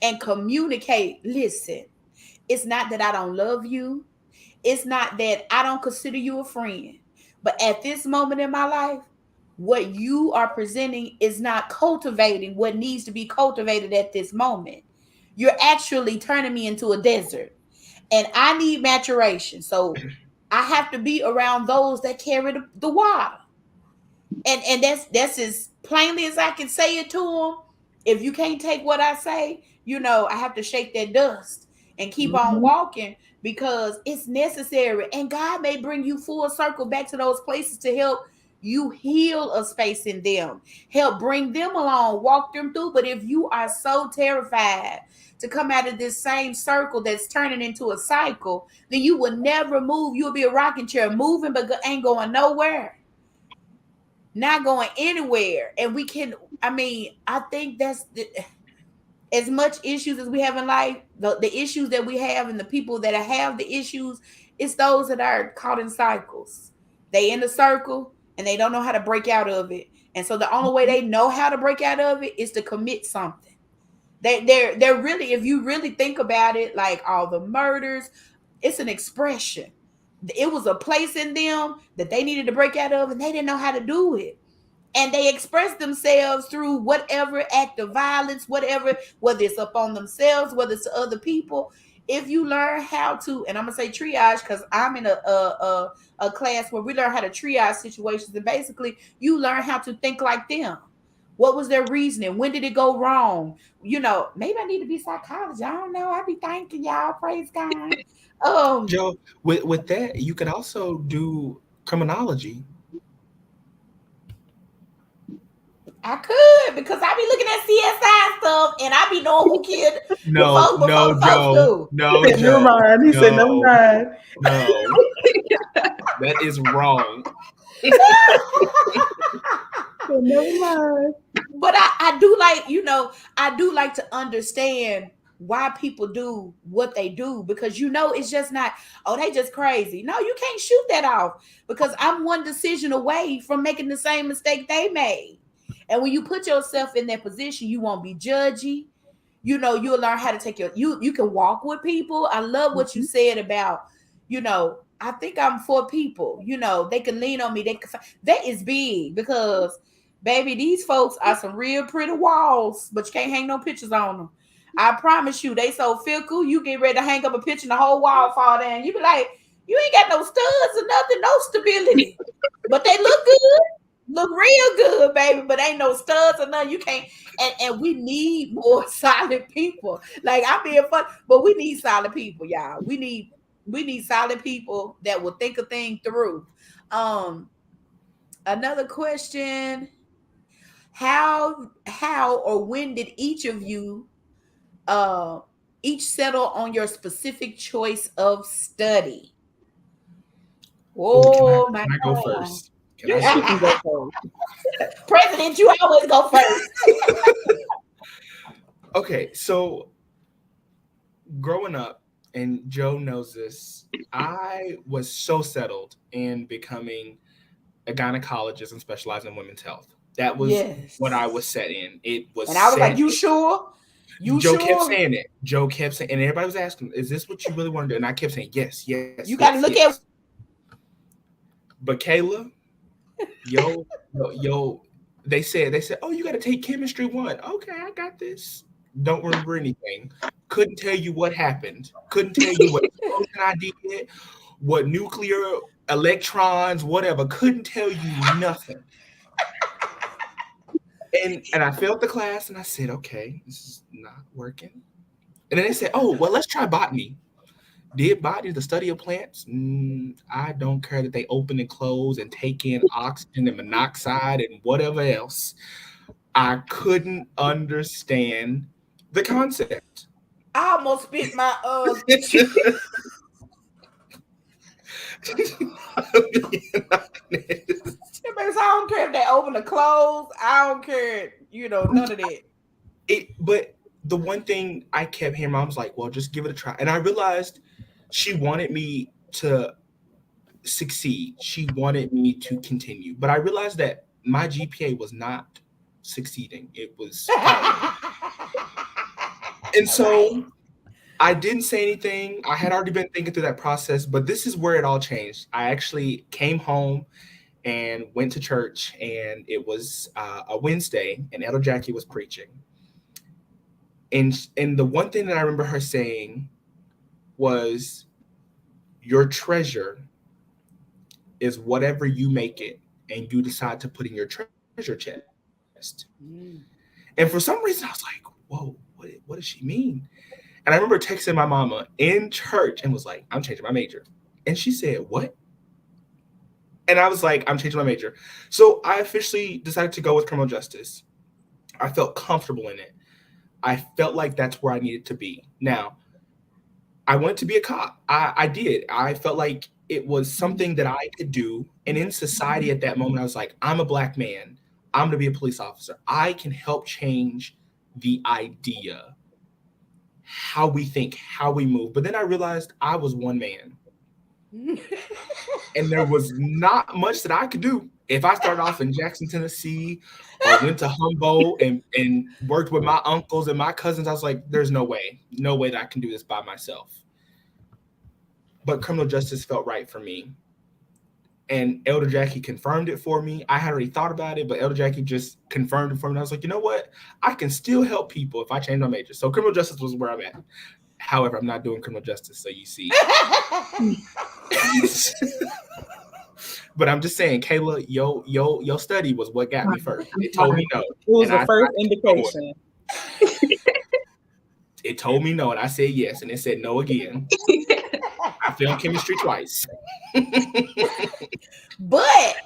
Speaker 1: and communicate. Listen, it's not that I don't love you. It's not that I don't consider you a friend. But at this moment in my life, what you are presenting is not cultivating what needs to be cultivated at this moment. You're actually turning me into a desert. And I need maturation. So I have to be around those that carry the water. And that's as plainly as I can say it to them. If you can't take what I say, I have to shake that dust and keep on
Speaker 3: Mhm.
Speaker 1: walking because it's necessary. And God may bring you full circle back to those places to help you heal a space in them, help bring them along, walk them through. But if you are so terrified to come out of this same circle that's turning into a cycle, then you will never move. You'll be a rocking chair moving, but ain't going nowhere, not going anywhere. And I think as much issues as we have in life, the issues that we have and the people that have the issues, it's those that are caught in cycles. They in the circle and they don't know how to break out of it. And so the only way they know how to break out of it is to commit something. They're really, if you really think about it, like all the murders, it's an expression. It was a place in them that they needed to break out of, and they didn't know how to do it, and they express themselves through whatever act of violence, whatever, whether it's upon themselves, whether it's to other people. If you learn how to, and I'm gonna say triage because I'm in a class where we learn how to triage situations, and basically you learn how to think like them. What was their reasoning? When did it go wrong? Maybe I need to be psychologist. I don't know. I be thinking, y'all. Praise God. Um,
Speaker 4: Joe, with that, you could also do criminology.
Speaker 1: I could because I be looking at CSI stuff and I be knowing who killed the
Speaker 4: No,
Speaker 1: folks before
Speaker 4: no,
Speaker 1: the folks
Speaker 4: Joe.
Speaker 1: do.
Speaker 4: No,
Speaker 2: He said, never
Speaker 4: Joe.
Speaker 2: mind. He said, never
Speaker 4: No,
Speaker 2: mind.
Speaker 4: no. That is wrong.
Speaker 2: He said, never mind.
Speaker 1: But I do like, I do like to understand why people do what they do because it's just not, oh, they just crazy. No, you can't shoot that off because I'm one decision away from making the same mistake they made. And when you put yourself in that position, you won't be judgy. You'll learn how to take you can walk with people. I love what you
Speaker 3: Mhm.
Speaker 1: said about, I think I'm for people. They can lean on me. That is big because baby, these folks are some real pretty walls, but you can't hang no pictures on them. I promise you, they so fickle. You get ready to hang up a picture and the whole wall fall down. You be like, you ain't got no studs or nothing, no stability. But they look real good, baby. But ain't no studs or nothing. You can't. And we need more solid people. Like I'm being fun, but we need solid people, y'all. We need solid people that will think a thing through. Um, Another question: how or when did uh each settle on your specific choice of study?
Speaker 4: Oh, can I
Speaker 1: Oh my
Speaker 4: can I go
Speaker 1: God.
Speaker 4: first? Can I
Speaker 2: She
Speaker 4: go?
Speaker 2: can go first.
Speaker 1: President, you always go first.
Speaker 4: Okay, so growing up, and Joe knows this, I was so settled in becoming a gynecologist and specializing in women's health. That was what I was
Speaker 1: Yes.
Speaker 4: set in. It was
Speaker 1: And I was like,
Speaker 4: set.
Speaker 1: you sure? You
Speaker 4: Joe kept
Speaker 1: sure?
Speaker 4: saying it. Joe kept saying, and everybody was asking, "Is this what you really want to do?" And I kept saying, "Yes, yes,
Speaker 1: You
Speaker 4: yes,
Speaker 1: got to look
Speaker 4: yes."
Speaker 1: at.
Speaker 4: But Kayla, yo, they said, "Oh, you got to take chemistry one." Okay, I got this. Don't remember anything. Couldn't tell you what happened. Couldn't tell you what explosion I did, what nuclear electrons, whatever. Couldn't tell you nothing. And I failed the class, and I said, "Okay, this is not working." And then they said, "Oh, well, let's try botany." Did botany, the study of plants? I don't care that they open and close and take in oxygen and monoxide and whatever else. I couldn't understand the concept.
Speaker 1: I almost spit my
Speaker 4: Being honest.
Speaker 1: I don't care if they open or close. I don't care. None of that.
Speaker 4: But the one thing I kept hearing, mom was like, "Well, just give it a try." And I realized she wanted me to succeed. She wanted me to continue. But I realized that my GPA was not succeeding. It was falling. And
Speaker 1: Right.
Speaker 4: so I didn't say anything. I had already been thinking through that process, but this is where it all changed. I actually came home and went to church, and it was a Wednesday, and Elder Jackie was preaching. And the one thing that I remember her saying was, "Your treasure is whatever you make it and you decide to put in your treasure chest.
Speaker 1: Mm.
Speaker 4: And for some reason, I was like, whoa, what does she mean? And I remember texting my mama in church and was like, I'm changing my major. And she said, what? And I was like, I'm changing my major. So I officially decided to go with criminal justice. I felt comfortable in it. I felt like that's where I needed to be. Now, I wanted to be a cop. I did. I felt like it was something that I could do. And in society at that moment, I was like, I'm a black man. I'm going to be a police officer. I can help change the idea, how we think, how we move. But then I realized I was one man. And there was not much that I could do. If I started off in Jackson, Tennessee, or went to Humboldt and worked with my uncles and my cousins, I was like, there's no way that I can do this by myself. But criminal justice felt right for me. And Elder Jackie confirmed it for me. I had already thought about it, but Elder Jackie just confirmed it for me. And I was like, you know what? I can still help people if I change my major. So criminal justice was where I'm at. However, I'm not doing criminal justice, so you see. But I'm just saying, Kayla, your study was what got me first. It told me no.
Speaker 2: It was the first indication.
Speaker 4: It told me no, and I said yes, and it said no again. I failed chemistry twice.
Speaker 1: But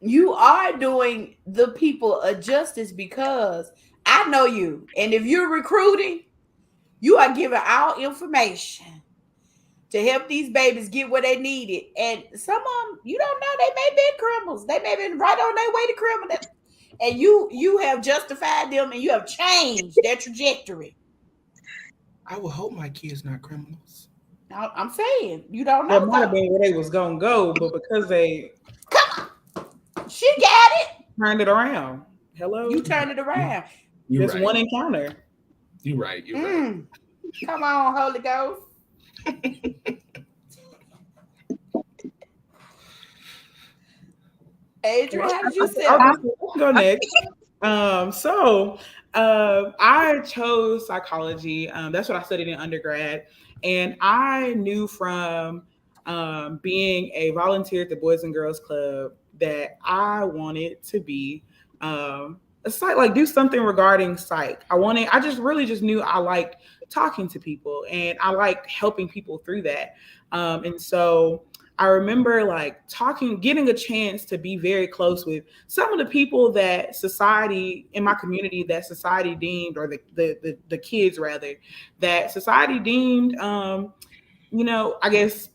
Speaker 1: you are doing the people a justice because I know you. And if you're recruiting, you are giving all information to help these babies get what they needed. And some of them, you don't know, they may be criminals. They may have been right on their way to criminal. And you have justified them and you have changed their trajectory.
Speaker 4: I would hope my kids not criminals.
Speaker 1: I'm saying, you don't know.
Speaker 2: That might have been where they was going to go, but because they...
Speaker 1: Come on. She got it.
Speaker 2: Turned it around. Hello?
Speaker 1: You turned it around.
Speaker 2: Just right. One encounter.
Speaker 4: You're right. Right.
Speaker 1: Come on, Holy Ghost. Adrian, how did you say?
Speaker 2: I'll go next. I chose psychology. That's what I studied in undergrad. And I knew from being a volunteer at the Boys and Girls Club that I wanted to be a psych, like do something regarding psych. I just really knew I liked talking to people and I liked helping people through that. And so I remember getting a chance to be very close with some of the people that society in my community that society deemed, or the kids rather, that society deemed, I guess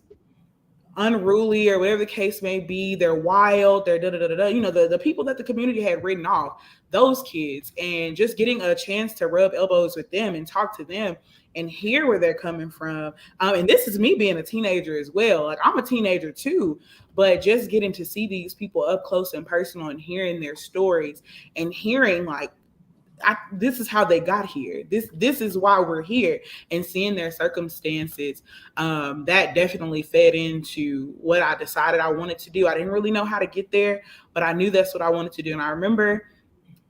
Speaker 2: unruly or whatever the case may be. They're wild, they're the people that the community had written off, those kids, and just getting a chance to rub elbows with them and talk to them and hear where they're coming from. And this is me being a teenager as well. Like I'm a teenager too, but just getting to see these people up close and personal and hearing their stories and hearing this is how they got here. This is why we're here, and seeing their circumstances, that definitely fed into what I decided I wanted to do. I didn't really know how to get there, but I knew that's what I wanted to do. And I remember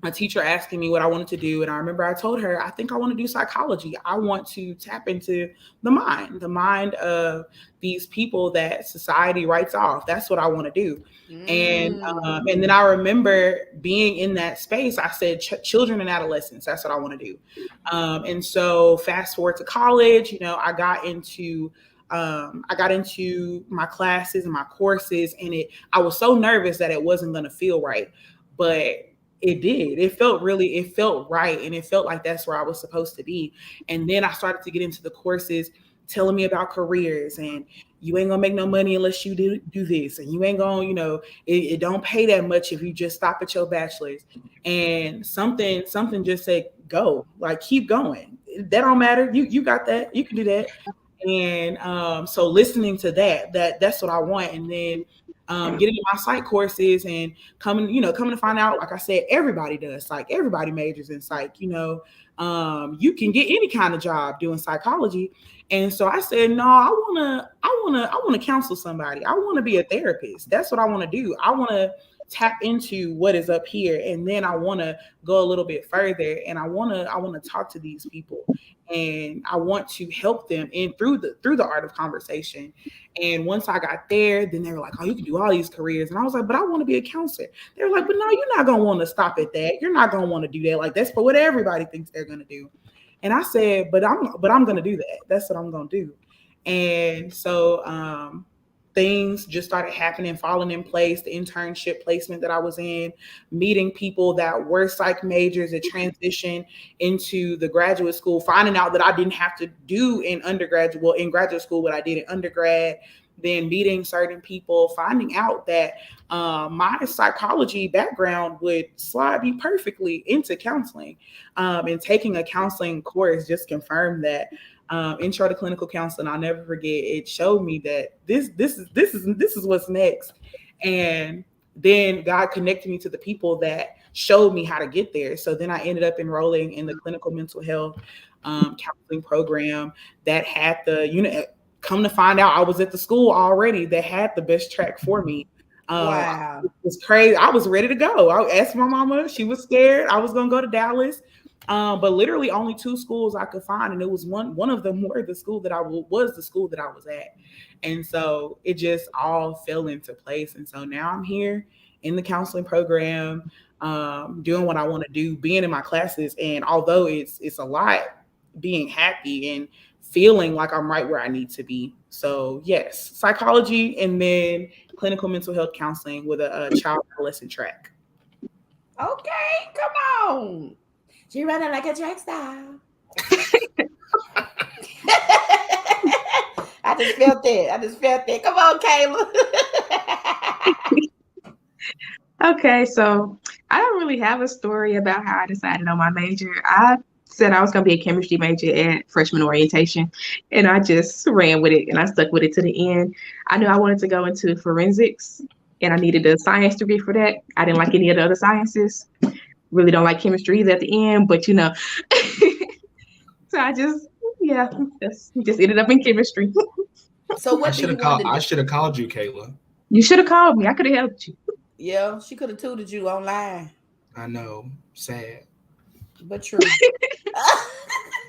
Speaker 2: my teacher asking me what I wanted to do. And I remember I told her, I think I want to do psychology. I want to tap into the mind of these people that society writes off. That's what I want to do. And then I remember being in that space, I said, children and adolescents, that's what I want to do. And so fast forward to college, I got into my classes and my courses, and I was so nervous that it wasn't going to feel right, but it did. It felt right. And it felt like that's where I was supposed to be. And then I started to get into the courses telling me about careers, and you ain't gonna make no money unless you do this. And you ain't gonna, it don't pay that much if you just stop at your bachelor's. And something just said, go, keep going. That don't matter. You got that. You can do that. And so listening to that's what I want. And then getting my psych courses and coming to find out, like I said, everybody does psych. Everybody majors in psych. You can get any kind of job doing psychology. And so I said, no, I want to counsel somebody. I want to be a therapist. That's what I want to do. I want to tap into what is up here, and then I want to go a little bit further, and I want to talk to these people, and I want to help them in through the art of conversation. And once I got there, then they were like, oh, you can do all these careers. And I was like, but I want to be a counselor. They were like, but no, you're not going to want to stop at that. You're not going to want to do that. Like, that's for what everybody thinks they're going to do. And I said, but I'm going to do that. That's what I'm going to do. And so things just started happening, falling in place. The internship placement that I was in, meeting people that were psych majors that transitioned into the graduate school, finding out that I didn't have to do in graduate school what I did in undergrad, then meeting certain people, finding out that my psychology background would slide me perfectly into counseling, and taking a counseling course just confirmed that. Intro to clinical counseling, I'll never forget. It showed me that this is what's next. And then God connected me to the people that showed me how to get there. So then I ended up enrolling in the clinical mental health counseling program that had come to find out I was at the school already that had the best track for me.
Speaker 1: Wow.
Speaker 2: It was crazy. I was ready to go. I asked my mama. She was scared. I was going to go to Dallas. But literally only 2 schools I could find. And it was one of them was the school that I was at. And so it just all fell into place. And so now I'm here in the counseling program, doing what I want to do, being in my classes. And although it's a lot, being happy and feeling like I'm right where I need to be. So yes, psychology and then clinical mental health counseling with a child adolescent track.
Speaker 1: Okay, come on. She running like a track star. I just felt that. Come on, Kayla.
Speaker 3: Okay, so I don't really have a story about how I decided on my major. I said I was going to be a chemistry major at freshman orientation, and I just ran with it, and I stuck with it to the end. I knew I wanted to go into forensics, and I needed a science degree for that. I didn't like any of the other sciences. Really don't like chemistry either at the end, but so I just ended up in chemistry.
Speaker 1: So what do you want to do?
Speaker 4: I should have called you, Kayla.
Speaker 3: You should have called me. I could have helped you.
Speaker 1: Yeah, she could have tutored you online.
Speaker 4: I know, sad,
Speaker 1: but true.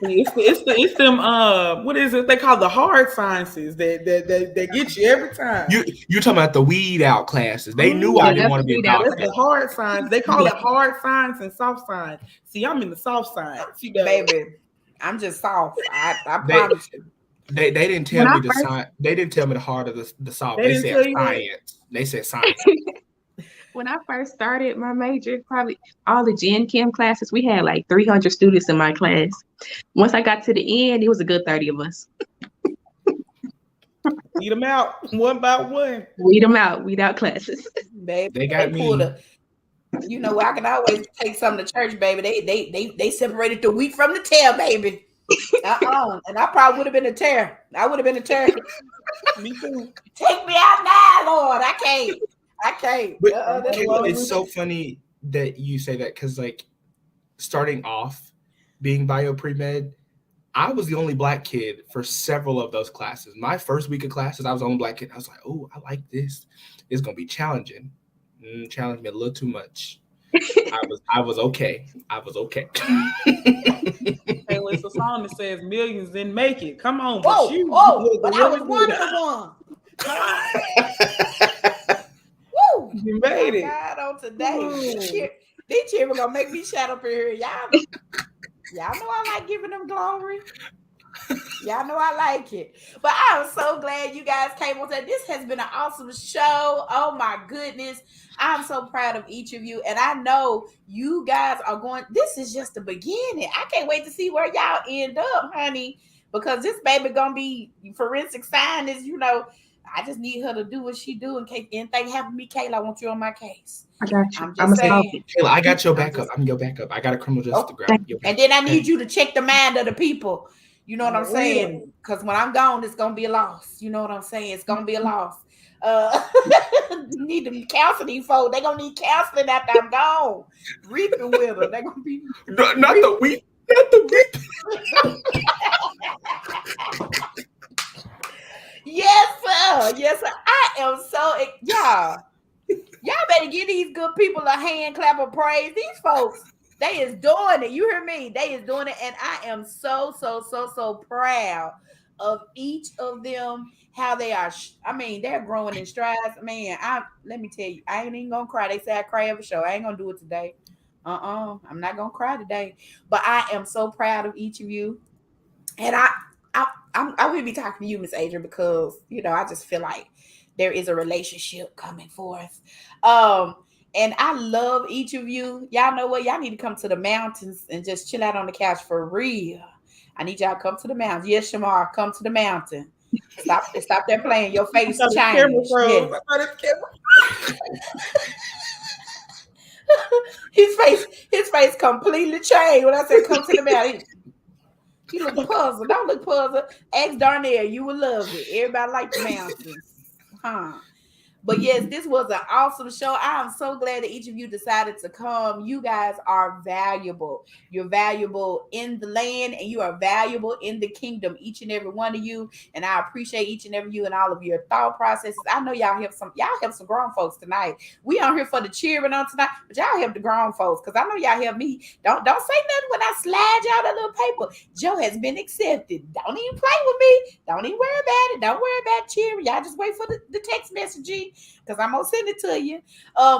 Speaker 2: It's them what is it they call the hard sciences that get you every time.
Speaker 4: You talking about the weed out classes? They knew I didn't want to be a doctor.
Speaker 2: That's the hard science. They call it hard science and soft science. See, I'm in the soft science,
Speaker 1: baby. I'm just soft. I promise you.
Speaker 4: They didn't tell me the science. They didn't tell me the hard of the soft. They said science. They said science.
Speaker 3: When I first started my major, probably all the Gen Chem classes, we had like 300 students in my class. Once I got to the end, it was a good 30 of us.
Speaker 2: Weed them out one by one.
Speaker 3: Weed out classes.
Speaker 4: Baby, they got me.
Speaker 1: I can always take some to church, baby. They separated the wheat from the tail, baby. And I probably would have been a tear. I would have been a tear.
Speaker 2: Me too.
Speaker 1: Take me out now, Lord. I can't.
Speaker 4: But it's so funny that you say that because, like, starting off being bio pre-med, I was the only Black kid for several of those classes. My first week of classes, I was the only Black kid. I was like, oh, I like this. It's going to be challenging. Challenged me a little too much. I was okay.
Speaker 2: Hey, it's a song that says millions didn't make it. Come on.
Speaker 1: But I was one of the one. Woo!
Speaker 2: You made it.
Speaker 1: God on today. These children gonna make me shout up in here. Y'all know I like giving them glory. Y'all know I like it. But I'm so glad you guys came on today. This has been an awesome show. Oh my goodness. I'm so proud of each of you. And I know you guys are going, this is just the beginning. I can't wait to see where y'all end up, honey. Because this baby gonna be forensic scientist, I just need her to do what she do in case anything happen to me, Kayla. I want you on my case.
Speaker 3: I got you.
Speaker 1: I'm just saying.
Speaker 4: Kayla, I got your backup. I'm your backup. I got a criminal justice to grab your backup.
Speaker 1: And then I need you to check the mind of the people. You know what I'm saying? Because when I'm gone, it's going to be a loss. You know what I'm saying? It's going to be a loss. Need to counsel these folks. They're going to need counseling after I'm gone. Reaping with her. They're going to be...
Speaker 4: Not the weep. Not the weep.
Speaker 1: Yes, sir. I am so... Y'all better get these good people a hand clap of praise. These folks, they is doing it. You hear me? They is doing it. And I am so proud of each of them, how they are. I mean, they're growing in strides. Man, let me tell you, I ain't even gonna cry. They say I cry every show. I ain't gonna do it today. I'm not gonna cry today. But I am so proud of each of you. And I will be talking to you, Miss Adrian, because I just feel like there is a relationship coming forth. Um, and I love each of you. Y'all know what? Y'all need to come to the mountains and just chill out on the couch for real. I need y'all to come to the mountains. Yes, Shamar, come to the mountain. Stop there playing. Your
Speaker 2: I
Speaker 1: face
Speaker 2: thought the camera
Speaker 1: changed.
Speaker 2: froze.
Speaker 1: Yes.
Speaker 2: I thought the camera.
Speaker 1: His face completely changed when I said come to the mountain. He look puzzled. Don't look puzzled. Ask Darnell. You will love it. Everybody like the mountains. Huh? But yes, this was an awesome show. I am so glad that each of you decided to come. You guys are valuable. You're valuable in the land and you are valuable in the kingdom, each and every one of you. And I appreciate each and every you and all of your thought processes. I know y'all have some grown folks tonight. We aren't here for the cheering on tonight, but y'all have the grown folks because I know y'all have me. Don't say nothing when I slide y'all that little paper. Joe has been accepted. Don't even play with me. Don't even worry about it. Don't worry about cheering. Y'all just wait for the text messaging because I'm gonna send it to you.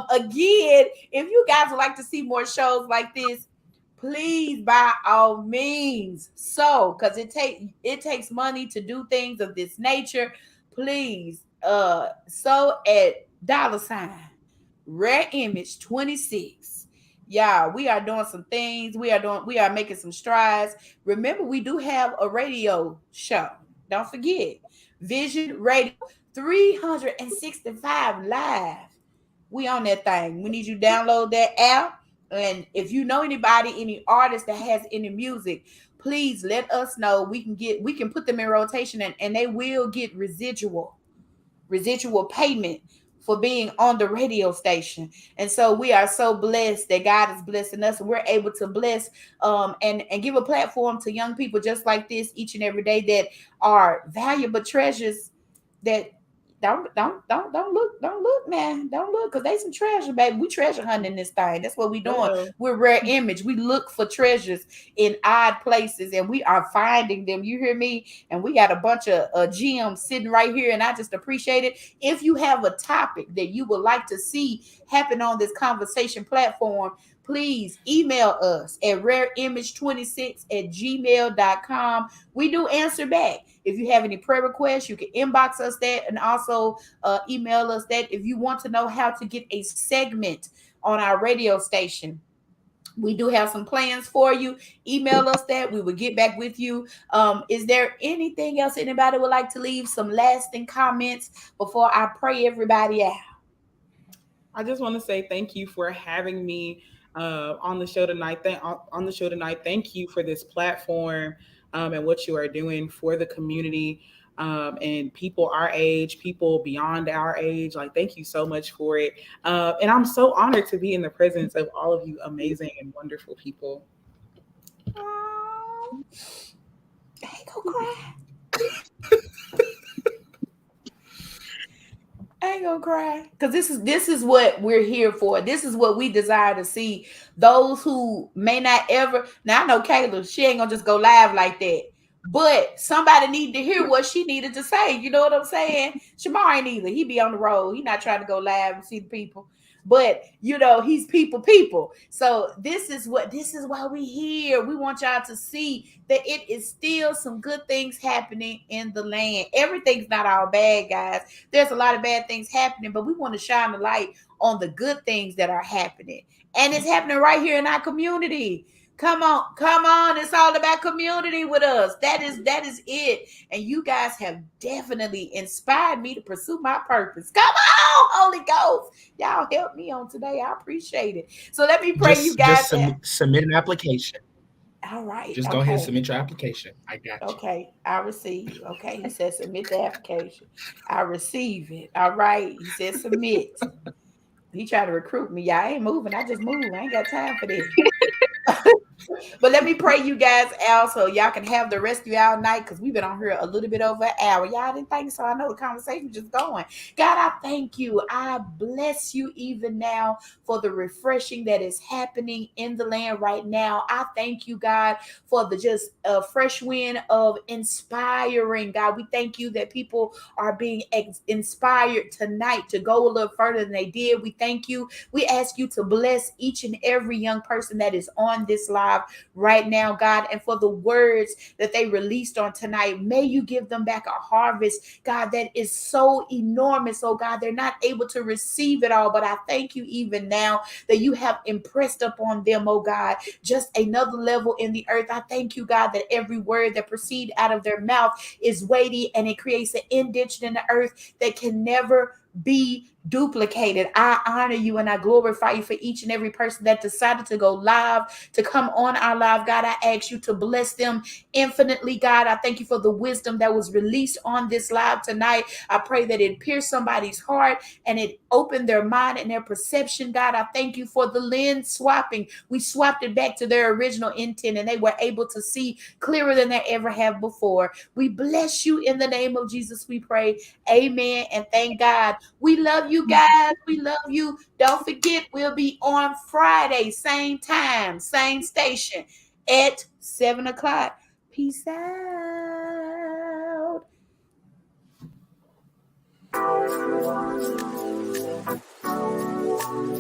Speaker 1: Again, if you guys would like to see more shows like this, please by all means because it takes money to do things of this nature. Please so at $ Rare Image 26. Yeah, we are doing some things. We are making some strides. Remember, we do have a radio show. Don't forget, Vision Radio 365 live. We on that thing. We need you to download that app. And if you know anybody, any artist that has any music, please let us know. We can put them in rotation and they will get residual payment for being on the radio station. And so we are so blessed that God is blessing us and we're able to bless and give a platform to young people just like this each and every day that are valuable treasures that don't look, man. Don't look, because they some treasure, baby. We treasure hunting this thing. That's what we doing.
Speaker 2: Hello.
Speaker 1: We're Rare Image. We look for treasures in odd places and we are finding them. You hear me? And we got a bunch of gems sitting right here, and I just appreciate it. If you have a topic that you would like to see happen on this conversation platform, please email us at rareimage26@gmail.com. We do answer back. If you have any prayer requests, you can inbox us that and also email us that. If you want to know how to get a segment on our radio station, we do have some plans for you. Email us that. We will get back with you. Is there anything else anybody would like to leave some lasting comments before I pray everybody out?
Speaker 2: I just want to say thank you for having me on the show tonight. Thank you for this platform and what you are doing for the community and people our age, people beyond our age. Like, thank you so much for it. And I'm so honored to be in the presence of all of you amazing and wonderful people.
Speaker 1: Oh, I ain't gonna cry. I ain't gonna cry because this is what we're here for. This is what we desire to see. Those who may not ever. Now I know Kayla, she ain't gonna just go live like that. But somebody needed to hear what she needed to say. You know what I'm saying? Shamar ain't either. He be on the road. He not trying to go live and see the people. But he's people. So this is why we here. We want y'all to see that it is still some good things happening in the land. Everything's not all bad, guys. There's a lot of bad things happening, but we want to shine the light on the good things that are happening. And it's happening right here in our community. Come on. It's all about community with us. That is it. And you guys have definitely inspired me to pursue my purpose. Come on, Holy Ghost. Y'all help me on today. I appreciate it. So let me pray you guys.
Speaker 4: Submit an application.
Speaker 1: All right.
Speaker 4: Just go ahead and submit your application. I got you.
Speaker 1: Okay, I receive. Okay, he said submit the application. I receive it. All right. He said submit. He tried to recruit me. Y'all ain't moving. I just moved. I ain't got time for this. But let me pray you guys out so y'all can have the rest of y'all night, because we've been on here a little bit over an hour. Y'all didn't think so. I know the conversation just going. God, I thank you. I bless you even now for the refreshing that is happening in the land right now. I thank you, God, for the just fresh wind of inspiring. God, we thank you that people are being inspired tonight to go a little further than they did. We thank you. We ask you to bless each and every young person that is on this live right now, God, and for the words that they released on tonight. May you give them back a harvest, God, that is so enormous. Oh, God, they're not able to receive it all, but I thank you even now that you have impressed upon them, oh, God, just another level in the earth. I thank you, God, that every word that proceeds out of their mouth is weighty and it creates an indention in the earth that can never be duplicated. I honor you and I glorify you for each and every person that decided to go live, to come on our live. God, I ask you to bless them infinitely. God, I thank you for the wisdom that was released on this live tonight. I pray that it pierced somebody's heart and it opened their mind and their perception. God, I thank you for the lens swapping. We swapped it back to their original intent and they were able to see clearer than they ever have before. We bless you in the name of Jesus. We pray. Amen. And thank God. We love you guys. We love you. Don't forget, we'll be on Friday, same time, same station at 7 o'clock. Peace out.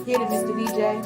Speaker 1: Hit it, Mr. DJ.